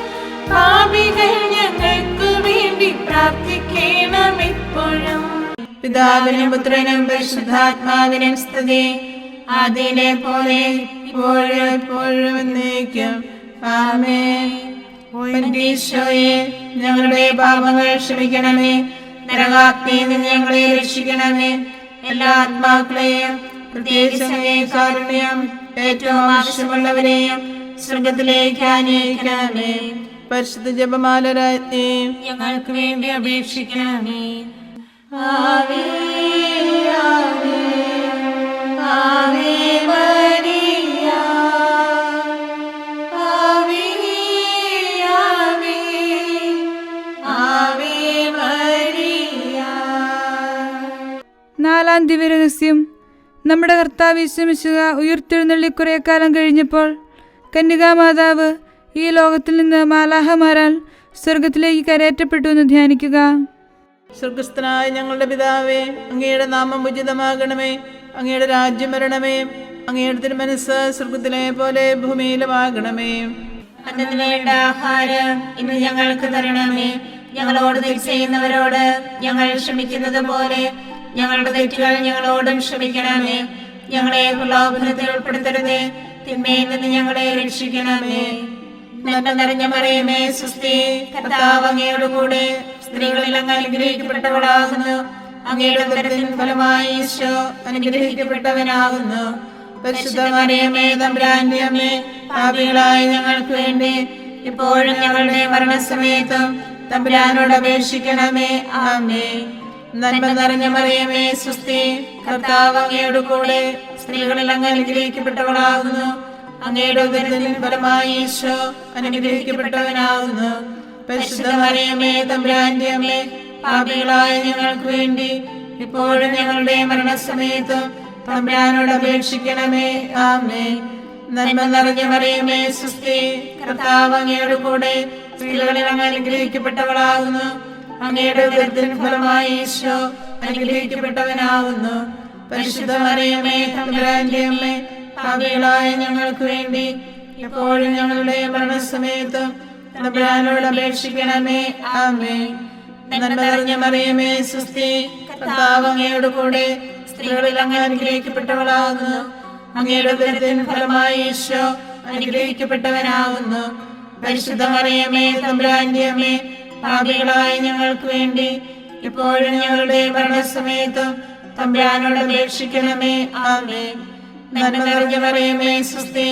പാപികൾ ഞങ്ങൾക്ക് വേണ്ടി പ്രാർത്ഥിക്കണം എപ്പോഴും. പിതാവിനും പുത്രനും പരിശുദ്ധാത്മാവിനും സ്തുതി, ആദിയിലെ പോലെ ഇപ്പോഴും എപ്പോഴും എന്നേക്കും. ആമേൻ. ഈശോയെ, ഞങ്ങളുടെ പാപങ്ങൾ ക്ഷമിക്കണമേ, നരകാഗ്നിയിൽ നിന്ന് ഞങ്ങളെ രക്ഷിക്കണമേ. എല്ലാ ആത്മാക്കളെയും പ്രത്യേകിച്ച് അങ്ങേ കാരുണ്യം ഏറ്റവും ആവശ്യമുള്ളവരെയും സ്വർഗത്തിലേക്ക് ആനയിക്കണമേ. പരിശുദ്ധ ജപമാല രാജ്ഞി, ഞങ്ങൾക്ക് വേണ്ടി അപേക്ഷിക്കണമേ. ആവേ ആവേ ആവേ മരിയ, ആവേ ആവേ ആവേ മരിയ. നാലാം ദിവ്യരഹസ്യം. നമ്മുടെ കർത്താവ് യേശു മിശിഹ ഉയിർത്തെഴുന്നള്ളി കുറേ കാലം കഴിഞ്ഞപ്പോൾ കന്യകാമാതാവ് ഈ ലോകത്തിൽ നിന്ന് മാലാഹമാരാൽ സ്വർഗത്തിലേക്ക് കരയേറ്റപ്പെട്ടു എന്ന് ധ്യാനിക്കുക. സ്വർഗസ്ഥനായ ഞങ്ങളുടെ പിതാവേ, അങ്ങയുടെ നാമം ഉചിതമാകണമേ, അങ്ങയുടെ രാജ്യം വരണമേ, അങ്ങയുടെ തിരുമനസ്സ് സ്വർഗത്തിലെ പോലെ ഭൂമിയിലുമാകണമേ. അന്നു വേണ്ട ആഹാരം ഇന്ന് ഞങ്ങൾക്ക് തരണമേ. ഞങ്ങളോട് തെറ്റ് ചെയ്യുന്നവരോട് ഞങ്ങൾ ക്ഷമിക്കുന്നത് പോലെ ഞങ്ങളുടെ തെറ്റുകൾ ഞങ്ങളോടും ക്ഷമിക്കണമേ. ഞങ്ങളെ പ്രലോഭനത്തിൽ ഉൾപ്പെടുത്തരുതേ, തിന്മയിൽ നിന്ന് ഞങ്ങളെ രക്ഷിക്കണമേ. നന്മ നിറഞ്ഞ മറിയമേ, സ്വസ്തി, കർത്താവ് അങ്ങയോട് കൂടെ സ്ത്രീകളിൽ അങ്ങ് അനുഗ്രഹിക്കപ്പെട്ടവളാകുന്നു. അങ്ങയുടെ ഉദരത്തിൻ ഫലമായി ഈശോ അനുഗ്രഹിക്കപ്പെട്ടവനാകുന്നു. പരിശുദ്ധ മറിയമേ, തമ്പുരാന്റെ അമ്മേ, പാപികളായ ഞങ്ങൾക്ക് വേണ്ടി ഇപ്പോഴും ഞങ്ങളുടെ മരണസമയത്തും തമ്പുരാനോട് അപേക്ഷിക്കണമേ. ആമേൻ. നന്മ നിറഞ്ഞ മറിയമേ, സ്വസ്തി, കർത്താവ് അങ്ങയോട് കൂടെ സ്ത്രീകളിൽ അങ്ങ് അനുഗ്രഹിക്കപ്പെട്ടവളാകുന്നു. അങ്ങയുടെ ഉദരത്തിൻ ഫലമായി ഈശോ അനുഗ്രഹിക്കപ്പെട്ടവനാകുന്നു. പരിശുദ്ധ മറിയമേ, തമ്പുരാന്റെ അമ്മേ, പാപികളായ ഞങ്ങൾക്ക് വേണ്ടി ഇപ്പോഴും ഞങ്ങളുടെ മരണസമയത്തും തമ്പുരാനോട് അപേക്ഷിക്കണമേ. ആമേൻ. നന്മ നിറഞ്ഞ മറിയമേ, സ്വസ്തി, കർത്താവ് അങ്ങയോട് കൂടെ സ്ത്രീകളിൽ അങ്ങ് അനുഗ്രഹിക്കപ്പെട്ടവളാകുന്നു. അങ്ങയുടെ ഉദരത്തിൻ ഫലമായി ഈശോ അനുഗ്രഹിക്കപ്പെട്ടവനാകുന്നു. പരിശുദ്ധ മറിയമേ, തമ്പുരാന്റെ അമ്മേ, പാപികളായ ഞങ്ങൾക്ക് വേണ്ടി ഇപ്പോഴും ഞങ്ങളുടെ മരണസമയത്തും തമ്പുരാനോട് അപേക്ഷിക്കണമേ. ആമേൻ. നന്മ നിറഞ്ഞ മറിയമേ സുസ്ഥി, കർത്താവ് അങ്ങയോട് കൂടെ സ്ത്രീകളിൽ അങ്ങ് അനുഗ്രഹിക്കപ്പെട്ടവളാകുന്നു. അങ്ങയുടെ ഉദരത്തിൻ ഫലമായി ഈശോ അനുഗ്രഹിക്കപ്പെട്ടവനാകുന്നു. പരിശുദ്ധ മറിയമേ തമ്പുരാന്റെ അമ്മേ, പാപികളായ ഞങ്ങൾക്ക് വേണ്ടി ഇപ്പോഴും ഞങ്ങളുടെ മരണസമയത്തും തമ്പുരാനോട് അപേക്ഷിക്കണമേ. ആമേൻ. നന്മ നിറഞ്ഞ മറിയമേ സുസ്ഥി,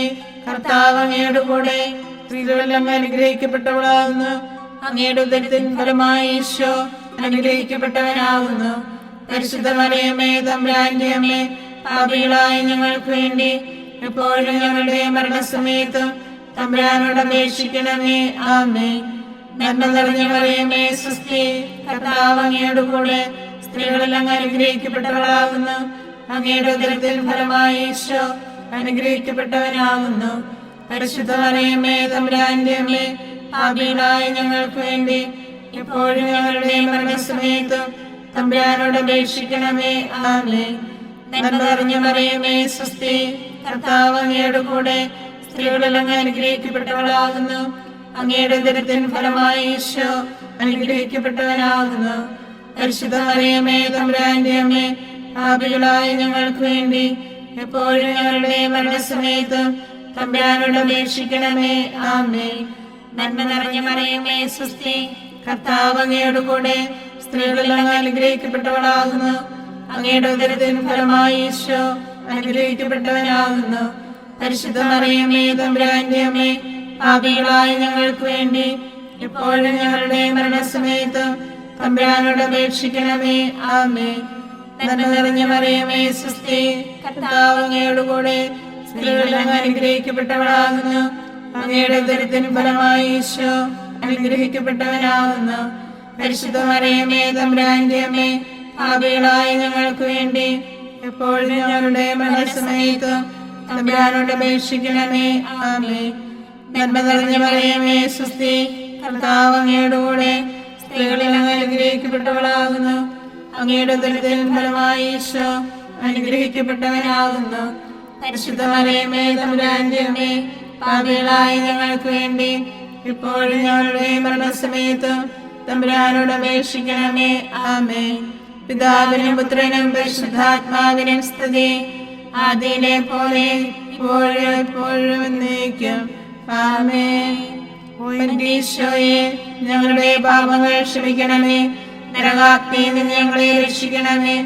കർത്താവ് അങ്ങയോട് കൂടെ സ്ത്രീകളിൽ അങ്ങ് അനുഗ്രഹിക്കപ്പെട്ടവളാകുന്നു. അങ്ങയുടെ ഉദരത്തിൻ ഫലമായി ഈശോ അനുഗ്രഹിക്കപ്പെട്ടവനാകുന്നു. പരിശുദ്ധ മറിയമേ തമ്പുരാന്റെ അമ്മേ, പാപികളായ ഞങ്ങൾക്ക് വേണ്ടി എപ്പോഴും ഞങ്ങളുടെ മരണസമയത്തും തമ്പുരാനോട് അപേക്ഷിക്കണമേ. ആമേൻ. നന്മ നിറഞ്ഞ മറിയമേ സുസ്ഥി, കർത്താവ് അങ്ങയോട് കൂടെ സ്ത്രീകളിൽ അങ്ങ് അനുഗ്രഹിക്കപ്പെട്ടവളാകുന്നു. അങ്ങയുടെ ഉദരത്തിൻ ഫലമായി ഈശോ അനുഗ്രഹിക്കപ്പെട്ടവനാകുന്നു. പരിശുദ്ധ മറിയമേ തമ്പുരാന്റെ അമ്മേ, പാപികളായ ഞങ്ങൾക്ക് വേണ്ടി എപ്പോഴും ഞങ്ങളുടെ മരണസമയത്തും തമ്പുരാനോട് അപേക്ഷിക്കണമേ. ആമേൻ. നന്മ നിറഞ്ഞ മറിയമേ സുസ്ഥി, കർത്താവ് അങ്ങയോട് കൂടെ സ്ത്രീകളിൽ അങ്ങ് അനുഗ്രഹിക്കപ്പെട്ടവളാകുന്നു. അങ്ങയുടെ ഉദരത്തിൻ ഫലമായി ഈശോ അനുഗ്രഹിക്കപ്പെട്ടവനാകുന്നു. പരിശുദ്ധ മറിയമേ തമ്പുരാന്റെ അമ്മേ, പാപികളായ ഞങ്ങൾക്ക് വേണ്ടി എപ്പോഴും ഞങ്ങളുടെ മരണസമയത്തും തമ്പുരാനോട് അപേക്ഷിക്കണമേ. ആമേൻ. നന്മ നിറഞ്ഞ മറിയമേ സുസ്ഥി, കർത്താവ് അങ്ങയോട് കൂടെ സ്ത്രീകളിൽ അങ്ങ് അനുഗ്രഹിക്കപ്പെട്ടവളാകുന്നു. അങ്ങയുടെ ഉദരത്തിൻ ഫലമായി ഈശോ അനുഗ്രഹിക്കപ്പെട്ടവനാകുന്നു. പരിശുദ്ധ മറിയമേ തമ്പുരാന്റെ അമ്മേ, പാപികളായ ഞങ്ങൾക്ക് വേണ്ടി എപ്പോഴും ഞങ്ങളുടെ മരണസമയത്തും തമ്പുരാനോട് അപേക്ഷിക്കണമേ. ആമേൻ. നന്മ നിറഞ്ഞ മറിയമേ സുസ്ഥി, കർത്താവ് അങ്ങയോട് കൂടെ സ്ത്രീകളിൽ അങ്ങ് അനുഗ്രഹിക്കപ്പെട്ടവളാകുന്നു. അങ്ങയുടെ ഉദരത്തിൻ ഫലമായി ഈശോ അനുഗ്രഹിക്കപ്പെട്ടവനാകുന്നു. പരിശുദ്ധ മറിയമേ തമ്പുരാന്റെ അമ്മേ, പാപികളായ ഞങ്ങൾക്ക് വേണ്ടി എപ്പോഴും ഞങ്ങളുടെ മരണസമയത്തും തമ്പുരാനോട് അപേക്ഷിക്കണമേ. ആമേൻ. നന്മ നിറഞ്ഞ മറിയമേ സുസ്ഥി, കർത്താവ് അങ്ങയോട് കൂടെ സ്ത്രീകളിൽ അങ്ങ് അനുഗ്രഹിക്കപ്പെട്ടവളാകുന്നു. അങ്ങയുടെ ഉദരത്തിൻ ഫലമായി ഈശോ അനുഗ്രഹിക്കപ്പെട്ടവനാകുന്നു. പരിശുദ്ധ മറിയമേ തമ്പുരാന്റെ അമ്മേ, പാപികളായ ഞങ്ങൾക്ക് വേണ്ടി ഇപ്പോഴും ഞങ്ങളുടെ മരണസമയത്തും തമ്പുരാനോട് അപേക്ഷിക്കണമേ. ആമേൻ. പിതാവിനും പുത്രനും പരിശുദ്ധാത്മാവിനും സ്തുതി, ആദിയിലെ പോലെ ഇപ്പോഴും എപ്പോഴും എന്നേക്കും. ആമേൻ. ഈശോയെ, ഞങ്ങളുടെ പാപങ്ങൾ ക്ഷമിക്കണമേ. നരകാഗ്നിയിൽ നിന്ന് ഞങ്ങളെ രക്ഷിക്കണമേ.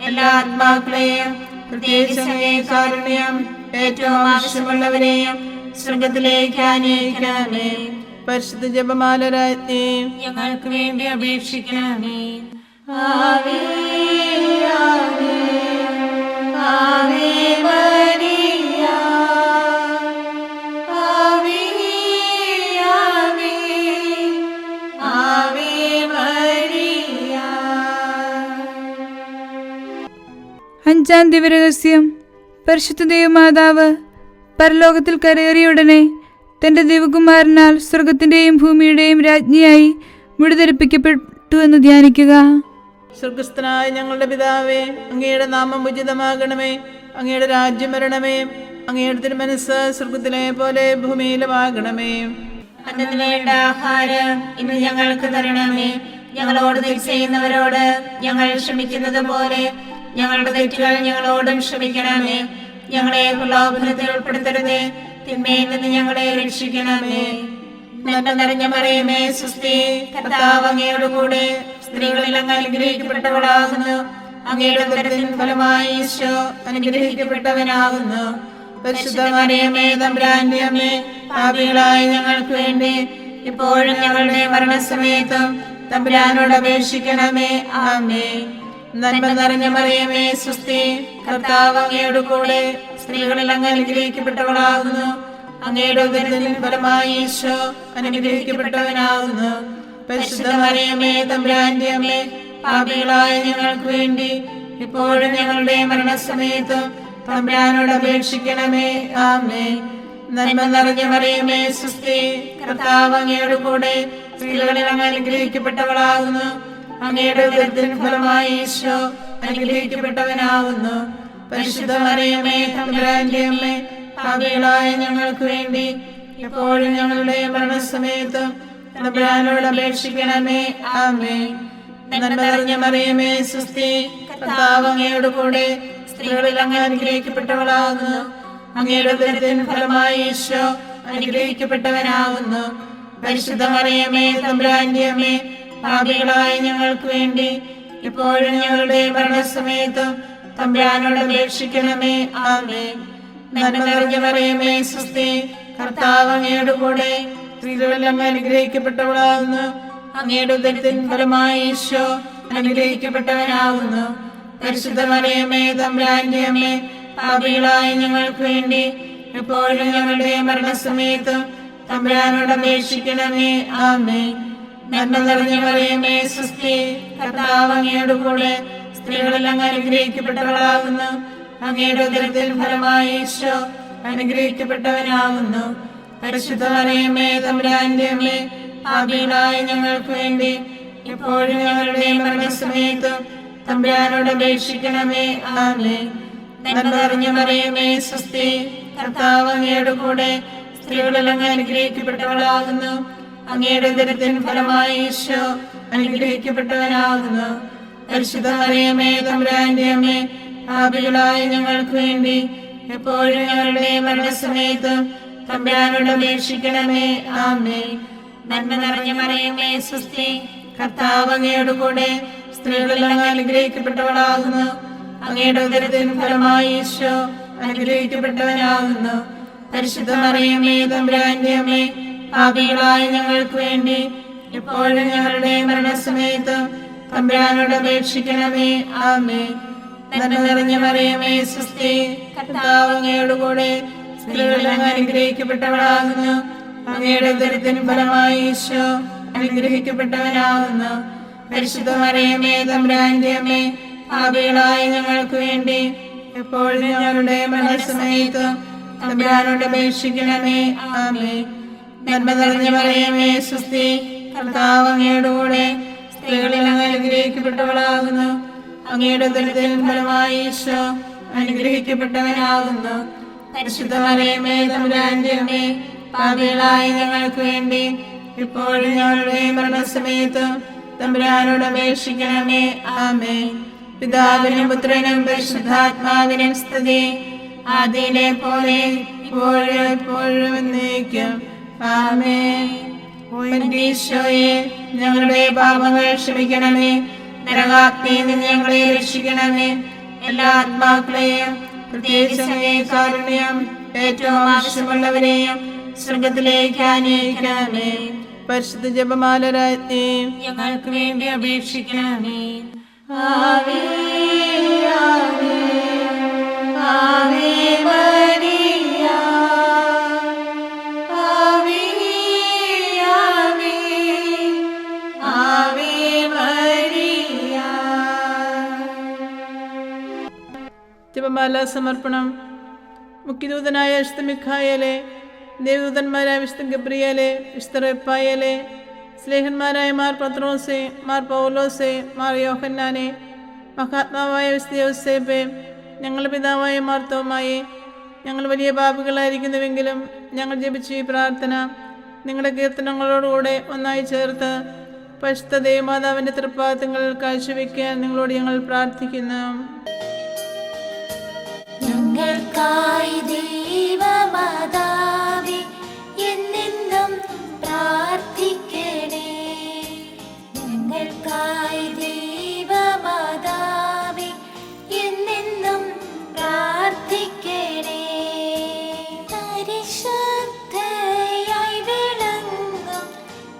എല്ലാ ആത്മാക്കളെയും പ്രത്യേകിച്ച് അങ്ങേ കാരുണ്യം ഏറ്റവും ആവശ്യമുള്ളവരെയും സ്വർഗത്തിലേക്ക് ആനയിക്കണമേ. പരിശുദ്ധ ജപമാല രാജ്ഞി, ഞങ്ങൾക്ക് വേണ്ടി അപേക്ഷിക്കണമേ. ആവേ ആവേ ആവേ മരിയ, ആവേ ആവേ ആവേ മരിയ. അഞ്ചാം ദിവരഹസ്യം. പരിശുദ്ധ ദൈവമാതാവ് പരലോകത്തിൽ കരയേറിയുടനെ തന്റെ ദൈവകുമാരനാൽ സ്വർഗത്തിന്റെയും ഭൂമിയുടെയും രാജ്ഞിയായി മുടിധരിപ്പിക്കപ്പെട്ടു എന്ന് ധ്യാനിക്കുക. സ്വർഗസ്ഥനായ ഞങ്ങളുടെ പിതാവേ, അങ്ങയുടെ നാമം ഉചിതമാകണമേ. അങ്ങയുടെ രാജ്യം വരണമേ. അങ്ങയുടെ തിരുമനസ്സ് സ്വർഗത്തിലെ പോലെ ഭൂമിയിലുമാകണമേ. അന്നു വേണ്ട ആഹാരം ഇന്ന് ഞങ്ങൾക്ക് തരണമേ. ഞങ്ങളോട് തെറ്റ് ചെയ്യുന്നവരോട് ഞങ്ങൾ ക്ഷമിക്കുന്നത് പോലെ ഞങ്ങളുടെ തെറ്റുകൾ ഞങ്ങളോടും ക്ഷമിക്കണമേ. ഞങ്ങളെ പ്രലോഭനത്തിൽ ഉൾപ്പെടുത്തരുതേ, തിന്മയിൽ നിന്ന് ഞങ്ങളെ രക്ഷിക്കണമേ. നന്മ നിറഞ്ഞ മറിയമേ സുസ്ഥി, കർത്താവ് അങ്ങയോട് കൂടെ സ്ത്രീകളിൽ അങ്ങ് അനുഗ്രഹിക്കപ്പെട്ടവളാകുന്നു. അങ്ങയുടെ ഉദരത്തിൻ ഫലമായി ഈശോ അനുഗ്രഹിക്കപ്പെട്ടവനാകുന്നു. പരിശുദ്ധ മറിയമേ തമ്പുരാന്റെ അമ്മേ, പാപികളായ ഞങ്ങൾക്ക് വേണ്ടി ഇപ്പോഴും ഞങ്ങളുടെ മരണസമയത്തും തമ്പുരാനോട് അപേക്ഷിക്കണമേ. ആമേൻ. നന്മ നിറഞ്ഞ മറിയമേ സുസ്ഥി, കർത്താവ് അങ്ങയോട് കൂടെ സ്ത്രീകളിൽ അങ്ങ് അനുഗ്രഹിക്കപ്പെട്ടവളാകുന്നു. അങ്ങയുടെ ഉദരത്തിൻ ഫലമായി ഈശോ അനുഗ്രഹിക്കപ്പെട്ടവനാകുന്നു. പരിശുദ്ധ മറിയമേ തമ്പുരാന്റെ അമ്മേ, പാപികളായ ഞങ്ങൾക്ക് വേണ്ടി ഇപ്പോഴും ഞങ്ങളുടെ മരണസമയത്തും തമ്പുരാനോട് അപേക്ഷിക്കണമേ. ആമേൻ. നന്മ നിറഞ്ഞ മറിയമേ സുസ്ഥി, കർത്താവ് അങ്ങയോട് കൂടെ സ്ത്രീകളിൽ അങ്ങ് അനുഗ്രഹിക്കപ്പെട്ടവളാകുന്നു. അങ്ങയുടെ ഉദരത്തിൻ ഫലമായി ഈശോ അനുഗ്രഹിക്കപ്പെട്ടവനാകുന്നു. പരിശുദ്ധ മറിയമേ തമ്പുരാന്റെ അമ്മേ, പാപികളായ ഞങ്ങൾക്ക് വേണ്ടി എപ്പോഴും ഞങ്ങളുടെ മരണസമയത്തും തമ്പുരാനോട് അപേക്ഷിക്കണമേ. ആമേൻ. നന്മ നിറഞ്ഞ മറിയമേ സുസ്ഥി, കർത്താവ് അങ്ങയോട് കൂടെ സ്ത്രീകളിൽ അങ്ങ് അനുഗ്രഹിക്കപ്പെട്ടവളാകുന്നു. അങ്ങയുടെ ഉദരത്തിൻ ഫലമായി ഈശോ അനുഗ്രഹിക്കപ്പെട്ടവനാകുന്നു. പരിശുദ്ധ മറിയമേ തമ്പുരാന്റെ അമ്മേ, പാപികളായ ഞങ്ങൾക്ക് വേണ്ടി ഇപ്പോഴും ഞങ്ങളുടെ മരണസമയത്തും തമ്പുരാനോട് അപേക്ഷിക്കണമേ. ആമേൻ. നന്മ നിറഞ്ഞ മറിയമേ സുസ്ഥി, കർത്താവ് അങ്ങയോട് കൂടെ സ്ത്രീകളിൽ അങ്ങ് അനുഗ്രഹിക്കപ്പെട്ടവളാകുന്നു. അങ്ങയുടെ ഉദരത്തിൻ ഫലമായി ഈശോ അനുഗ്രഹിക്കപ്പെട്ടവനാകുന്നു. പരിശുദ്ധ മറിയമേ തമ്പുരാന്റെ അമ്മേ, പാപികളായ ഞങ്ങൾക്ക് വേണ്ടി എപ്പോഴും ഞങ്ങളുടെ മരണസമയത്തും തമ്പുരാനോട് അപേക്ഷിക്കണമേ. ആമേൻ. നന്മ നിറഞ്ഞ മറിയമേ സുസ്ഥി, കർത്താവ് അങ്ങയോട് കൂടെ സ്ത്രീകളിൽ അങ്ങ് അനുഗ്രഹിക്കപ്പെട്ടവളാകുന്നു. അങ്ങയുടെ ഉദരത്തിൻ ഫലമായി ഈശോ അനുഗ്രഹിക്കപ്പെട്ടവനാകുന്നു. പരിശുദ്ധ മറിയമേ തമ്പുരാന്റെ അമ്മേ, പാപികളായ ഞങ്ങൾക്ക് വേണ്ടി എപ്പോഴും ഞങ്ങളുടെ മരണസമയത്തും തമ്പുരാനോട് അപേക്ഷിക്കണമേ. ആമേൻ. നന്മ നിറഞ്ഞ മറിയമേ സുസ്ഥി, കർത്താവ് അങ്ങയോട് കൂടെ സ്ത്രീകളിൽ അങ്ങ് അനുഗ്രഹിക്കപ്പെട്ടവളാകുന്നു. അങ്ങയുടെ ഉദരത്തിൻ ഫലമായി ഈശോ അനുഗ്രഹിക്കപ്പെട്ടവനാകുന്നു. പരിശുദ്ധ മറിയമേ തമ്പുരാന്റെ അമ്മേ, പാപികളായ ഞങ്ങൾക്ക് വേണ്ടി എപ്പോഴും ഞങ്ങളുടെ മരണസമയത്തും തമ്പുരാനോട് അപേക്ഷിക്കണമേ. ആമേൻ. നന്മ നിറഞ്ഞ മറിയമേ സുസ്ഥി, കർത്താവ് അങ്ങയോട് കൂടെ സ്ത്രീകളിൽ അങ്ങ് അനുഗ്രഹിക്കപ്പെട്ടവളാകുന്നു. അങ്ങയുടെ ഉദരത്തിൻ ഫലമായി ഈശോ അനുഗ്രഹിക്കപ്പെട്ടവനാകുന്നു. പരിശുദ്ധ മറിയമേ തമ്പുരാന്റെ അമ്മേ, പാപികളായ ഞങ്ങൾക്ക് വേണ്ടി എപ്പോഴും ഞങ്ങളുടെ മരണസമയത്തും തമ്പുരാനോട് അപേക്ഷിക്കണമേ. ആമേൻ. നന്മ നിറഞ്ഞ മറിയമേ സുസ്ഥി, കർത്താവ് അങ്ങയോട് കൂടെ സ്ത്രീകളിൽ അങ്ങ് അനുഗ്രഹിക്കപ്പെട്ടവളാകുന്നു. അങ്ങയുടെ ഉദരത്തിൻ ഫലമായി ഈശോ അനുഗ്രഹിക്കപ്പെട്ടവനാകുന്നു. പരിശുദ്ധ മറിയമേ തമ്പുരാന്റെ അമ്മേ, പാപികളായ ഞങ്ങൾക്ക് വേണ്ടി എപ്പോഴും ഞങ്ങളുടെ മരണസമയത്തും തമ്പുരാനോട് അപേക്ഷിക്കണമേ. ആമേൻ. നന്മ നിറഞ്ഞ മറിയമേ സുസ്ഥി, കർത്താവ് അങ്ങയോട് കൂടെ സ്ത്രീകളിൽ അങ്ങ് അനുഗ്രഹിക്കപ്പെട്ടവളാകുന്നു. അങ്ങയുടെ ഉദരത്തിൻ ഫലമായി ഈശോ അനുഗ്രഹിക്കപ്പെട്ടവനാകുന്നു. പരിശുദ്ധ മറിയമേ തമ്പുരാന്റെ അമ്മേ, പാപികളായ ഞങ്ങൾക്ക് വേണ്ടി ഇപ്പോഴും ഞങ്ങളുടെ മരണസമയത്തും തമ്പുരാനോട് അപേക്ഷിക്കണമേ. ആമേൻ. പിതാവിനും പുത്രനും പരിശുദ്ധാത്മാവിനും സ്തുതി, ആദിയിലെ പോലെ ഇപ്പോഴും എപ്പോഴും എന്നേക്കും. ആമേൻ. ഈശോയെ, ഞങ്ങളുടെ പാപങ്ങൾ ക്ഷമിക്കണമേ. നരകാഗ്നിയിൽ നിന്ന് ഞങ്ങളെ രക്ഷിക്കണമേ. എല്ലാ ആത്മാക്കളെയും പ്രത്യേകിച്ച് അങ്ങേ കാരുണ്യം ഏറ്റവും ആവശ്യമുള്ളവരെയും സ്വർഗത്തിലേക്ക് ആനയിക്കണമേ. പരിശുദ്ധ ജപമാല രാജ്ഞി, ഞങ്ങൾക്ക് വേണ്ടി അപേക്ഷിക്കണമേ. ആവേ ആവേ ആവേ മരിയ, ആവേ ആവേ ആവേ മരിയ. ജപമാല സമർപ്പണം. മുഖ്യദൂതനായ വിശുദ്ധ മിഖായേലെ, ദേവദൂതന്മാരായ വിശുദ്ധ ഗബ്രിയേലെ, വിശുദ്ധ റഫായേലെ, സ്ലേഹന്മാരായ മാർ പത്രോസെ, മാർ പൗലോസെ, മാർ യോഹന്നാനെ, മഹാത്മാവായ വിശുദ്ധ യോസേപ്പെ, ഞങ്ങളുടെ പിതാവായ മാർ തോമായെ, ഞങ്ങൾ വലിയ പാപികളായിരിക്കുന്നുവെങ്കിലും ഞങ്ങൾ ജപിച്ച ഈ പ്രാർത്ഥന നിങ്ങളുടെ കീർത്തനങ്ങളോടുകൂടെ ഒന്നായി ചേർത്ത് പരിശുദ്ധ ദേവമാതാവിൻ്റെ തൃപ്പാദങ്ങളിൽ കാഴ്ചവെക്കാൻ നിങ്ങളോട് ഞങ്ങൾ പ്രാർത്ഥിക്കുന്നു. ഞങ്ങൾക്കായി ദൈവമാതാവേ എന്നെന്നും പ്രാർത്ഥിക്കണേ. ഞങ്ങൾക്കായി ദൈവമാതാവേ എന്നെന്നും പ്രാർത്ഥിക്കണേ. പരിശുദ്ധയായി വിളങ്ങും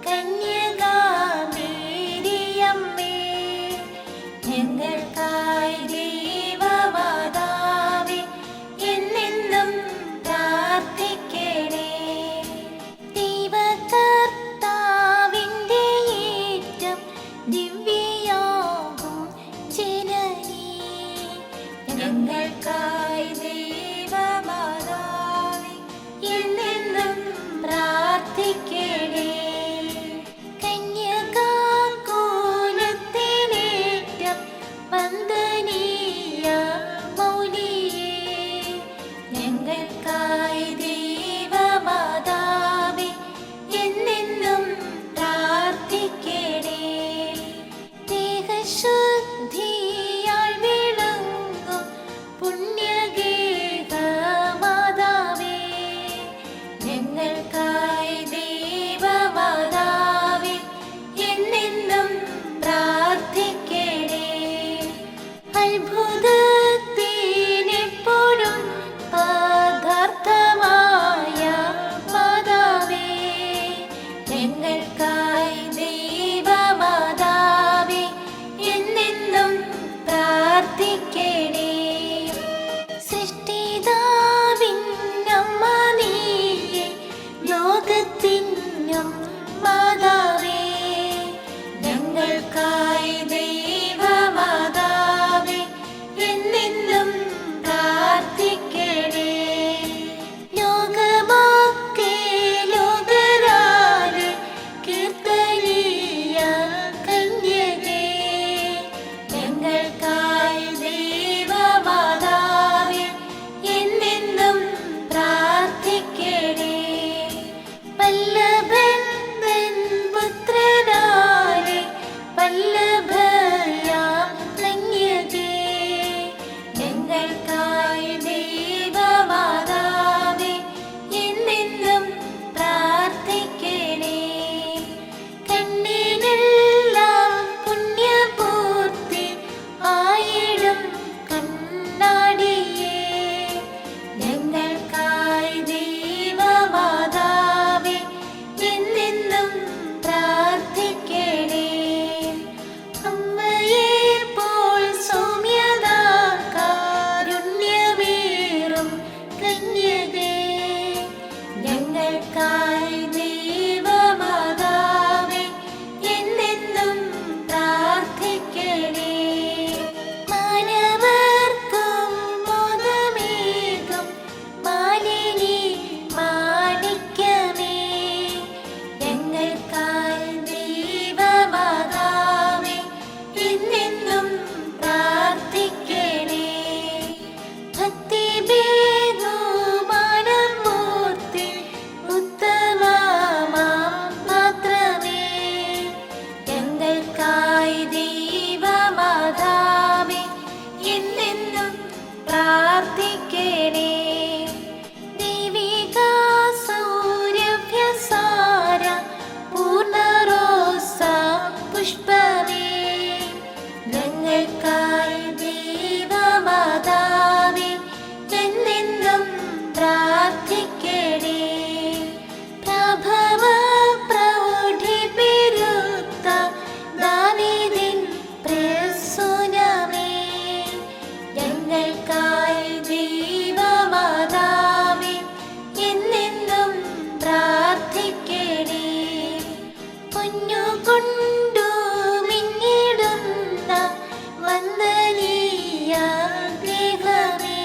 കന്യകാമേരിയമ്മേ, ഞങ്ങൾക്കായി ദൈവമാതാവേ എന്നെന്നും പ്രാർത്ഥിക്കണേ. ഞങ്ങൾക്കായി ദൈവമാതാവേ എന്നെന്നും പ്രാർത്ഥിക്കണേ. സൃഷ്ടിതാവിൻ അമ്മ നീയേ, ലോകത്തിനും മാതാവേ, ഞങ്ങൾക്കായി ദൈവമാതാവേ എന്നെന്നും പ്രാർത്ഥിക്കണേ. ലോകമൊക്കെ ലോകരാലെ കീർത്തനീയ കന്യകേ, ഞങ്ങൾക്കായി ദൈവമാതാവേ എന്നെന്നും പ്രാർത്ഥിക്കണേ. വല്ലഭൻ തൻ പുത്രനാലെ വല്ലഭയാം കന്യകേ, ഞങ്ങൾക്കായി ദൈവമാതാവേ എന്നെന്നും പ്രാർത്ഥിക്കണേ. കണ്ണിനെല്ലാം പുണ്യപൂർത്തി ആയിടും കണ്ണാടിയേ, ഞങ്ങൾക്കായി ദൈവമാതാവേ എന്നെന്നും പ്രാർത്ഥിക്കണേ. അമ്മയെപ്പോൾ സൗമ്യത കാരുണ്യമേറും കന്യകേ, ഞങ്ങൾക്കായി ദൈവമാതാവേ എന്നെന്നും പ്രാർത്ഥിക്കണേ. മാനവർക്കും മോദമേകും മാലിനി മാണിക്യമേ, ഞങ്ങൾക്കായി ദൈവമാതാവേ എന്നെന്നും പ്രാർത്ഥിക്കണേ. ഭക്തിബഹുമാനം മൂർത്തി ഉത്തമമാം പാത്രമേ, ഞങ്ങൾക്കായി ദൈവമാതാവേ എന്നെന്നും പ്രാർത്ഥിക്കണേ. ദൈവിക സൗരഭ്യസാര പൂർണ്ണറോസാ പുഷ്പമേ, ഞങ്ങൾക്കായി ദൈവമാതാവേ എന്നെന്നും പ്രാർത്ഥിക്കണേ. പ്രഭവ പ്രൗഢി പെരുത്ത ദാവീദിൻ പ്രസൂനമേ, ഞങ്ങൾക്കായി ദൈവമാതാവേ എന്നെന്നും പ്രാർത്ഥിക്കണേ. പൊന്നുകൊണ്ടു മിന്നിടുന്ന വന്ദനീയ ദേഹമേ,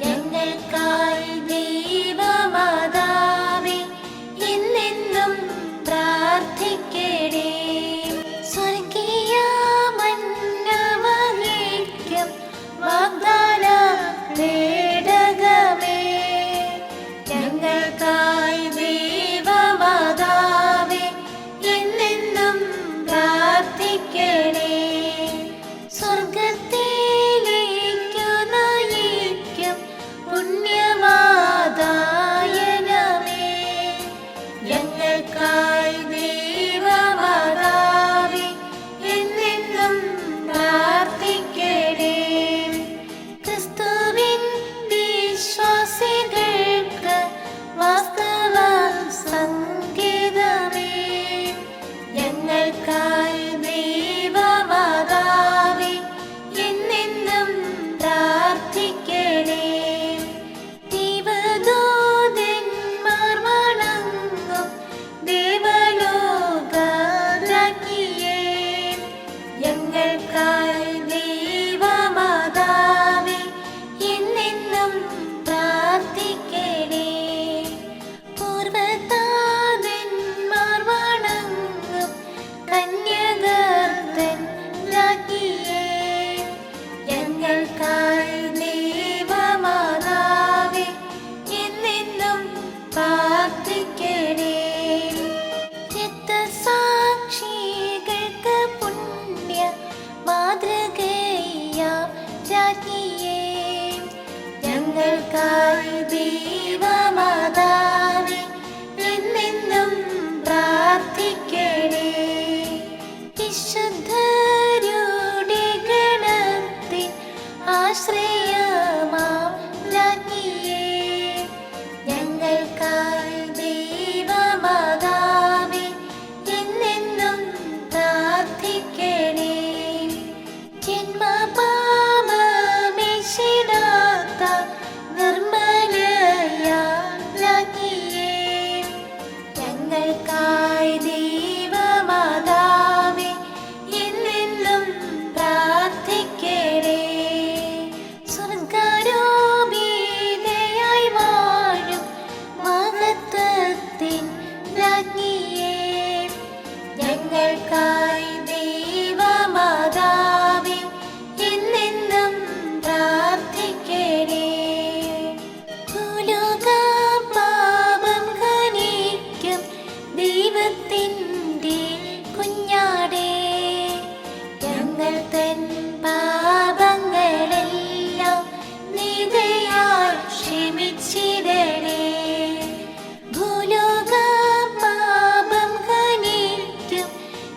ഞങ്ങൾക്കായി ദൈവമാതാവേ എന്നെന്നും പ്രാർത്ഥിക്കണേ. സ്വർഗീയ മന്നവഹിക്കും വാഗ്ദാന പേടകമേ, ഞങ്ങൾക്കായി ദൈവമാതാവേ എന്നെന്നും പ്രാർത്ഥിക്കണേ. സ്വർഗത്തിലേക്കു നയിക്കും പുണ്യമാതായനമേ, ഞങ്ങൾക്കായി ദൈവമാതാവേ എന്നെന്നും പ്രാർത്ഥിക്കണേ. ക്രിസ്തുവിൻ വിശ്വാസികൾക്ക് വാസ്തവ സംഗീതമേ, ഞങ്ങൾക്കായി ദൈവമാതാവേ എന്നെന്നും പ്രാർത്ഥിക്കണേ. ദൈവദൂതന്മാർ വണങ്ങും ദേവലോകരാജ്ഞിയേ, ഞങ്ങൾക്കായി ദൈവമാതാവേ എന്നെന്നും പ്രാർത്ഥിക്കണേ. പൂർവ്വതാതന്മാർ വണങ്ങും കന്യകർത്തൻ രാജ്ഞിയേ, ഞങ്ങൾക്കായി ദൈവമാതാവേ എന്നെന്നും പ്രാർത്ഥിക്കണേ. രക്തസാക്ഷികൾക്ക് പുണ്യ മാതൃകയാം രാജ്ഞിയേ, ഞങ്ങൾക്കായി ദൈവമാതാവേ എന്നെന്നും പ്രാർത്ഥിക്കണേ. വിശുദ്ധരുടെ ഗണത്തിൻ ആശ്രയമാം രാജ്ഞിയേ, ഞങ്ങൾക്കായി ദൈവമാതാവേ ഞങ്ങൾക്കായി ദൈവമാതാവേ എന്നെന്നും പ്രാർത്ഥിക്കണേ. ഭൂലോകം പാപം ഖനിക്കും ദൈവത്തിൻ്റെ കുഞ്ഞാടേ, ഞങ്ങൾ തൻ പാപങ്ങളെല്ലാം നിദയാൽ ക്ഷമിച്ചിടണേ. ഭൂലോകം പാപം ഖനിക്കും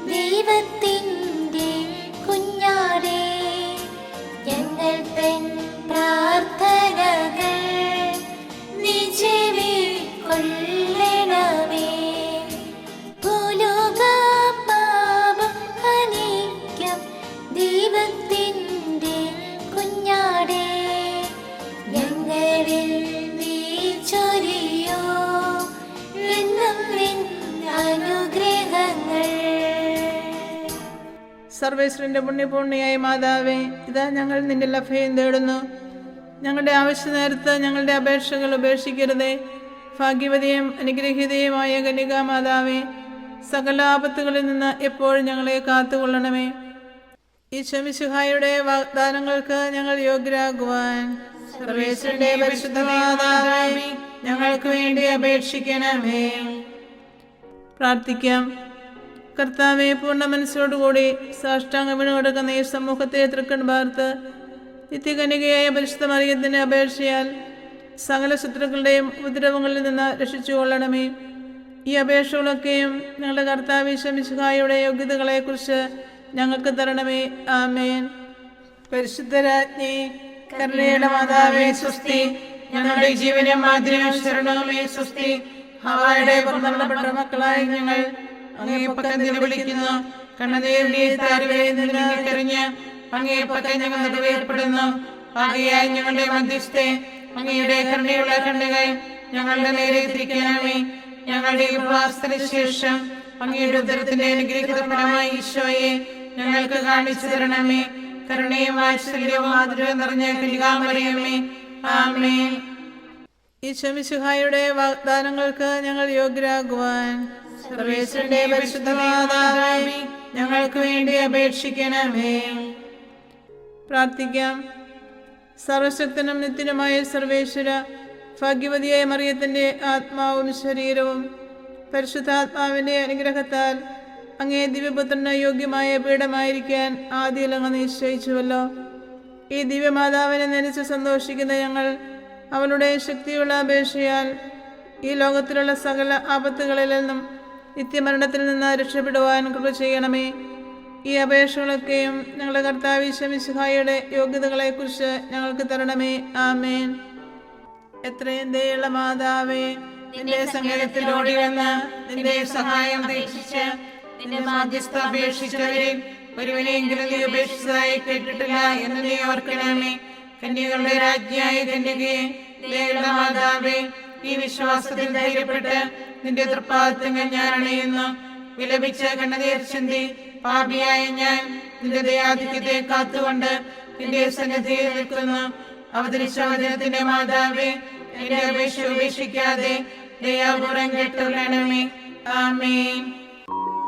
ദൈവത്തിൻ്റെ കുഞ്ഞാടേ, ഞങ്ങൾ തൻ പ്രാർത്ഥനകൾ നീ ചെവിക്കൊള്ളണമേ. ഭൂലോകം പാപം ഖനിക്കും ദൈവത്തിൻ്റെ കുഞ്ഞാടേ, ഞങ്ങളിൽ നീ ചൊരിയോ എന്നും നിൻ അനുഗ്രഹങ്ങൾ. സർവേശ്വരന്റെ പുണ്യപൂർണിയായ മാതാവേ, ഇതാ ഞങ്ങൾ നിന്റെ ലഭ്യം തേടുന്നു. ഞങ്ങളുടെ ആവശ്യ നേരത്ത് ഞങ്ങളുടെ അപേക്ഷകൾ ഉപേക്ഷിക്കരുതേ. ഭാഗ്യവതിയും അനുഗ്രഹീതയുമായ കന്യകാ മാതാവേ, സകല ആപത്തുകളിൽ നിന്ന് എപ്പോഴും ഞങ്ങളെ കാത്തുകൊള്ളണമേ. ഈശോ മിശിഹായുടെ വാഗ്ദാനങ്ങൾക്ക് ഞങ്ങൾ യോഗ്യരാകുവാൻ സർവേശ്വരന്റെ പരിശുദ്ധ മാതാവേ, ഞങ്ങൾക്ക് വേണ്ടി അപേക്ഷിക്കണമേ. പ്രാർത്ഥിക്കാം. കർത്താവെ, പൂർണ്ണ മനസ്സോടുകൂടി സാഷ്ടാംഗം വീണുകൊടുക്കുന്ന ഈ സമൂഹത്തെ തൃക്കൺ പാർത്ത് നിത്യകന്യകയായ പരിശുദ്ധ മറിയത്തിന്റെ അപേക്ഷയാൽ സകല ശത്രുക്കളുടെയും ഉപദ്രവങ്ങളിൽ നിന്ന് രക്ഷിച്ചുകൊള്ളണമേ. ഈ അപേക്ഷകളൊക്കെയും ഞങ്ങളുടെ കർത്താവ് ഈശോ മിശിഹായുടെ യോഗ്യതകളെക്കുറിച്ച് ഞങ്ങൾക്ക് തരണമേ. ആമേൻ. പരിശുദ്ധരാജ്ഞി, കരുണയുടെ മാതാവേ സ്വസ്തി. ഞങ്ങളുടെ ജീവനും മാതിരിയും ശരണവുമേ സ്വസ്തി. ഹവ്വായുടെ പുറന്തള്ളപ്പെട്ട മക്കളായ ഞങ്ങൾ അങ്ങേ പക്കം നിലവിളിക്കുന്നു. കണ്ണുനീരിന്റെ താരുവരെ നിന്നിക്കറിഞ്ഞ് അങ്ങേ പക്കം ഞങ്ങൾ നിറവേർപ്പെടുന്നു. ആകയാൽ ഞങ്ങളുടെ മധ്യസ്ഥെ അങ്ങയുടെ കരുണയുള്ള കണ്ണുകൾ ഞങ്ങളുടെ നേരെ തിരിക്കണമേ. ഞങ്ങളുടെ ഉപവാസത്തിന് ശേഷം അങ്ങയുടെ ഉദരത്തിന്റെ അനുഗ്രഹിത ഫലമായ ഈശോയെ ഞങ്ങൾക്ക് കാണിച്ചു തരണമേ. കരുണയും വാത്സല്യവും മാധുര്യവും നിറഞ്ഞ കന്യകാമറിയമേ, ആമേൻ. ഈശോ മിശിഹായുടെ വാഗ്ദാനങ്ങൾക്ക് ഞങ്ങൾ യോഗ്യരാകുവാൻ സർവേശ്വരന്റെ പരിശുദ്ധ മാതാവേ, ഞങ്ങൾക്ക് വേണ്ടി അപേക്ഷിക്കണമേ. പ്രാർത്ഥിക്കാം. സർവശക്തനും നിത്യനുമായ സർവേശ്വര, ഭാഗ്യവതിയായ മറിയത്തിന്റെ ആത്മാവും ശരീരവും പരിശുദ്ധാത്മാവിന്റെ അനുഗ്രഹത്താൽ അങ്ങേ ദിവ്യപുത്രന് യോഗ്യമായ പീഠമായിരിക്കാൻ ആദ്യം അങ്ങ് നിശ്ചയിച്ചുവല്ലോ. ഈ ദിവ്യമാതാവിനെ നനച്ച് സന്തോഷിക്കുന്ന ഞങ്ങൾ അവളുടെ ശക്തിയുള്ള അപേക്ഷയാൽ ഈ ലോകത്തിലുള്ള സകല ആപത്തുകളിൽ നിന്നും നിത്യമരണത്തിൽ നിന്ന് രക്ഷപ്പെടുവാൻ കൃപ ചെയ്യണമേ. ഈ അപേക്ഷകളൊക്കെയും ഞങ്ങളുടെ കർത്താവ് ഈശോ മിശിഹായുടെ യോഗ്യതകളെക്കുറിച്ച് ഞങ്ങൾക്ക് തരണമേ. ആമേൻ. എത്രയും ദയുള്ള മാതാവേ, നിന്റെ സങ്കേതത്തിൽ ഓടി വന്ന് നിന്റെ സഹായം അപേക്ഷിച്ച് നിന്റെ മാധ്യസ്ഥ അപേക്ഷിച്ചവരിൽ ഒരുവനെയെങ്കിലും നീ ഉപേക്ഷിച്ചതായി കേട്ടിട്ടില്ല എന്ന് നീ ഓർക്കണമേ. കന്യകളുടെ രാജ്ഞിയായ കന്യകയെ, ദയുള്ള മാതാവേ, ഈ വിശ്വാസത്തിൽ ധൈര്യപ്പെട്ട് നിന്റെ തൃപ്പാദത്തങ്ങൾ ഞാൻ അണയുന്നു. വിലപിച്ച് കണ്ണുനീർ ചിന്തി പാപിയായ ഞാൻ നിന്റെ ദയാധിക്യത്തെ കാത്തുകൊണ്ട് നിന്റെ സന്നിധിയിൽ നിൽക്കുന്നു. അവതരിച്ച വചനത്തിന്റെ മാതാവേ, എന്റെ അപേക്ഷ ഉപേക്ഷിക്കാതെ ദയാപൂർവം കേട്ടുകൊള്ളണമേ. ആമേൻ.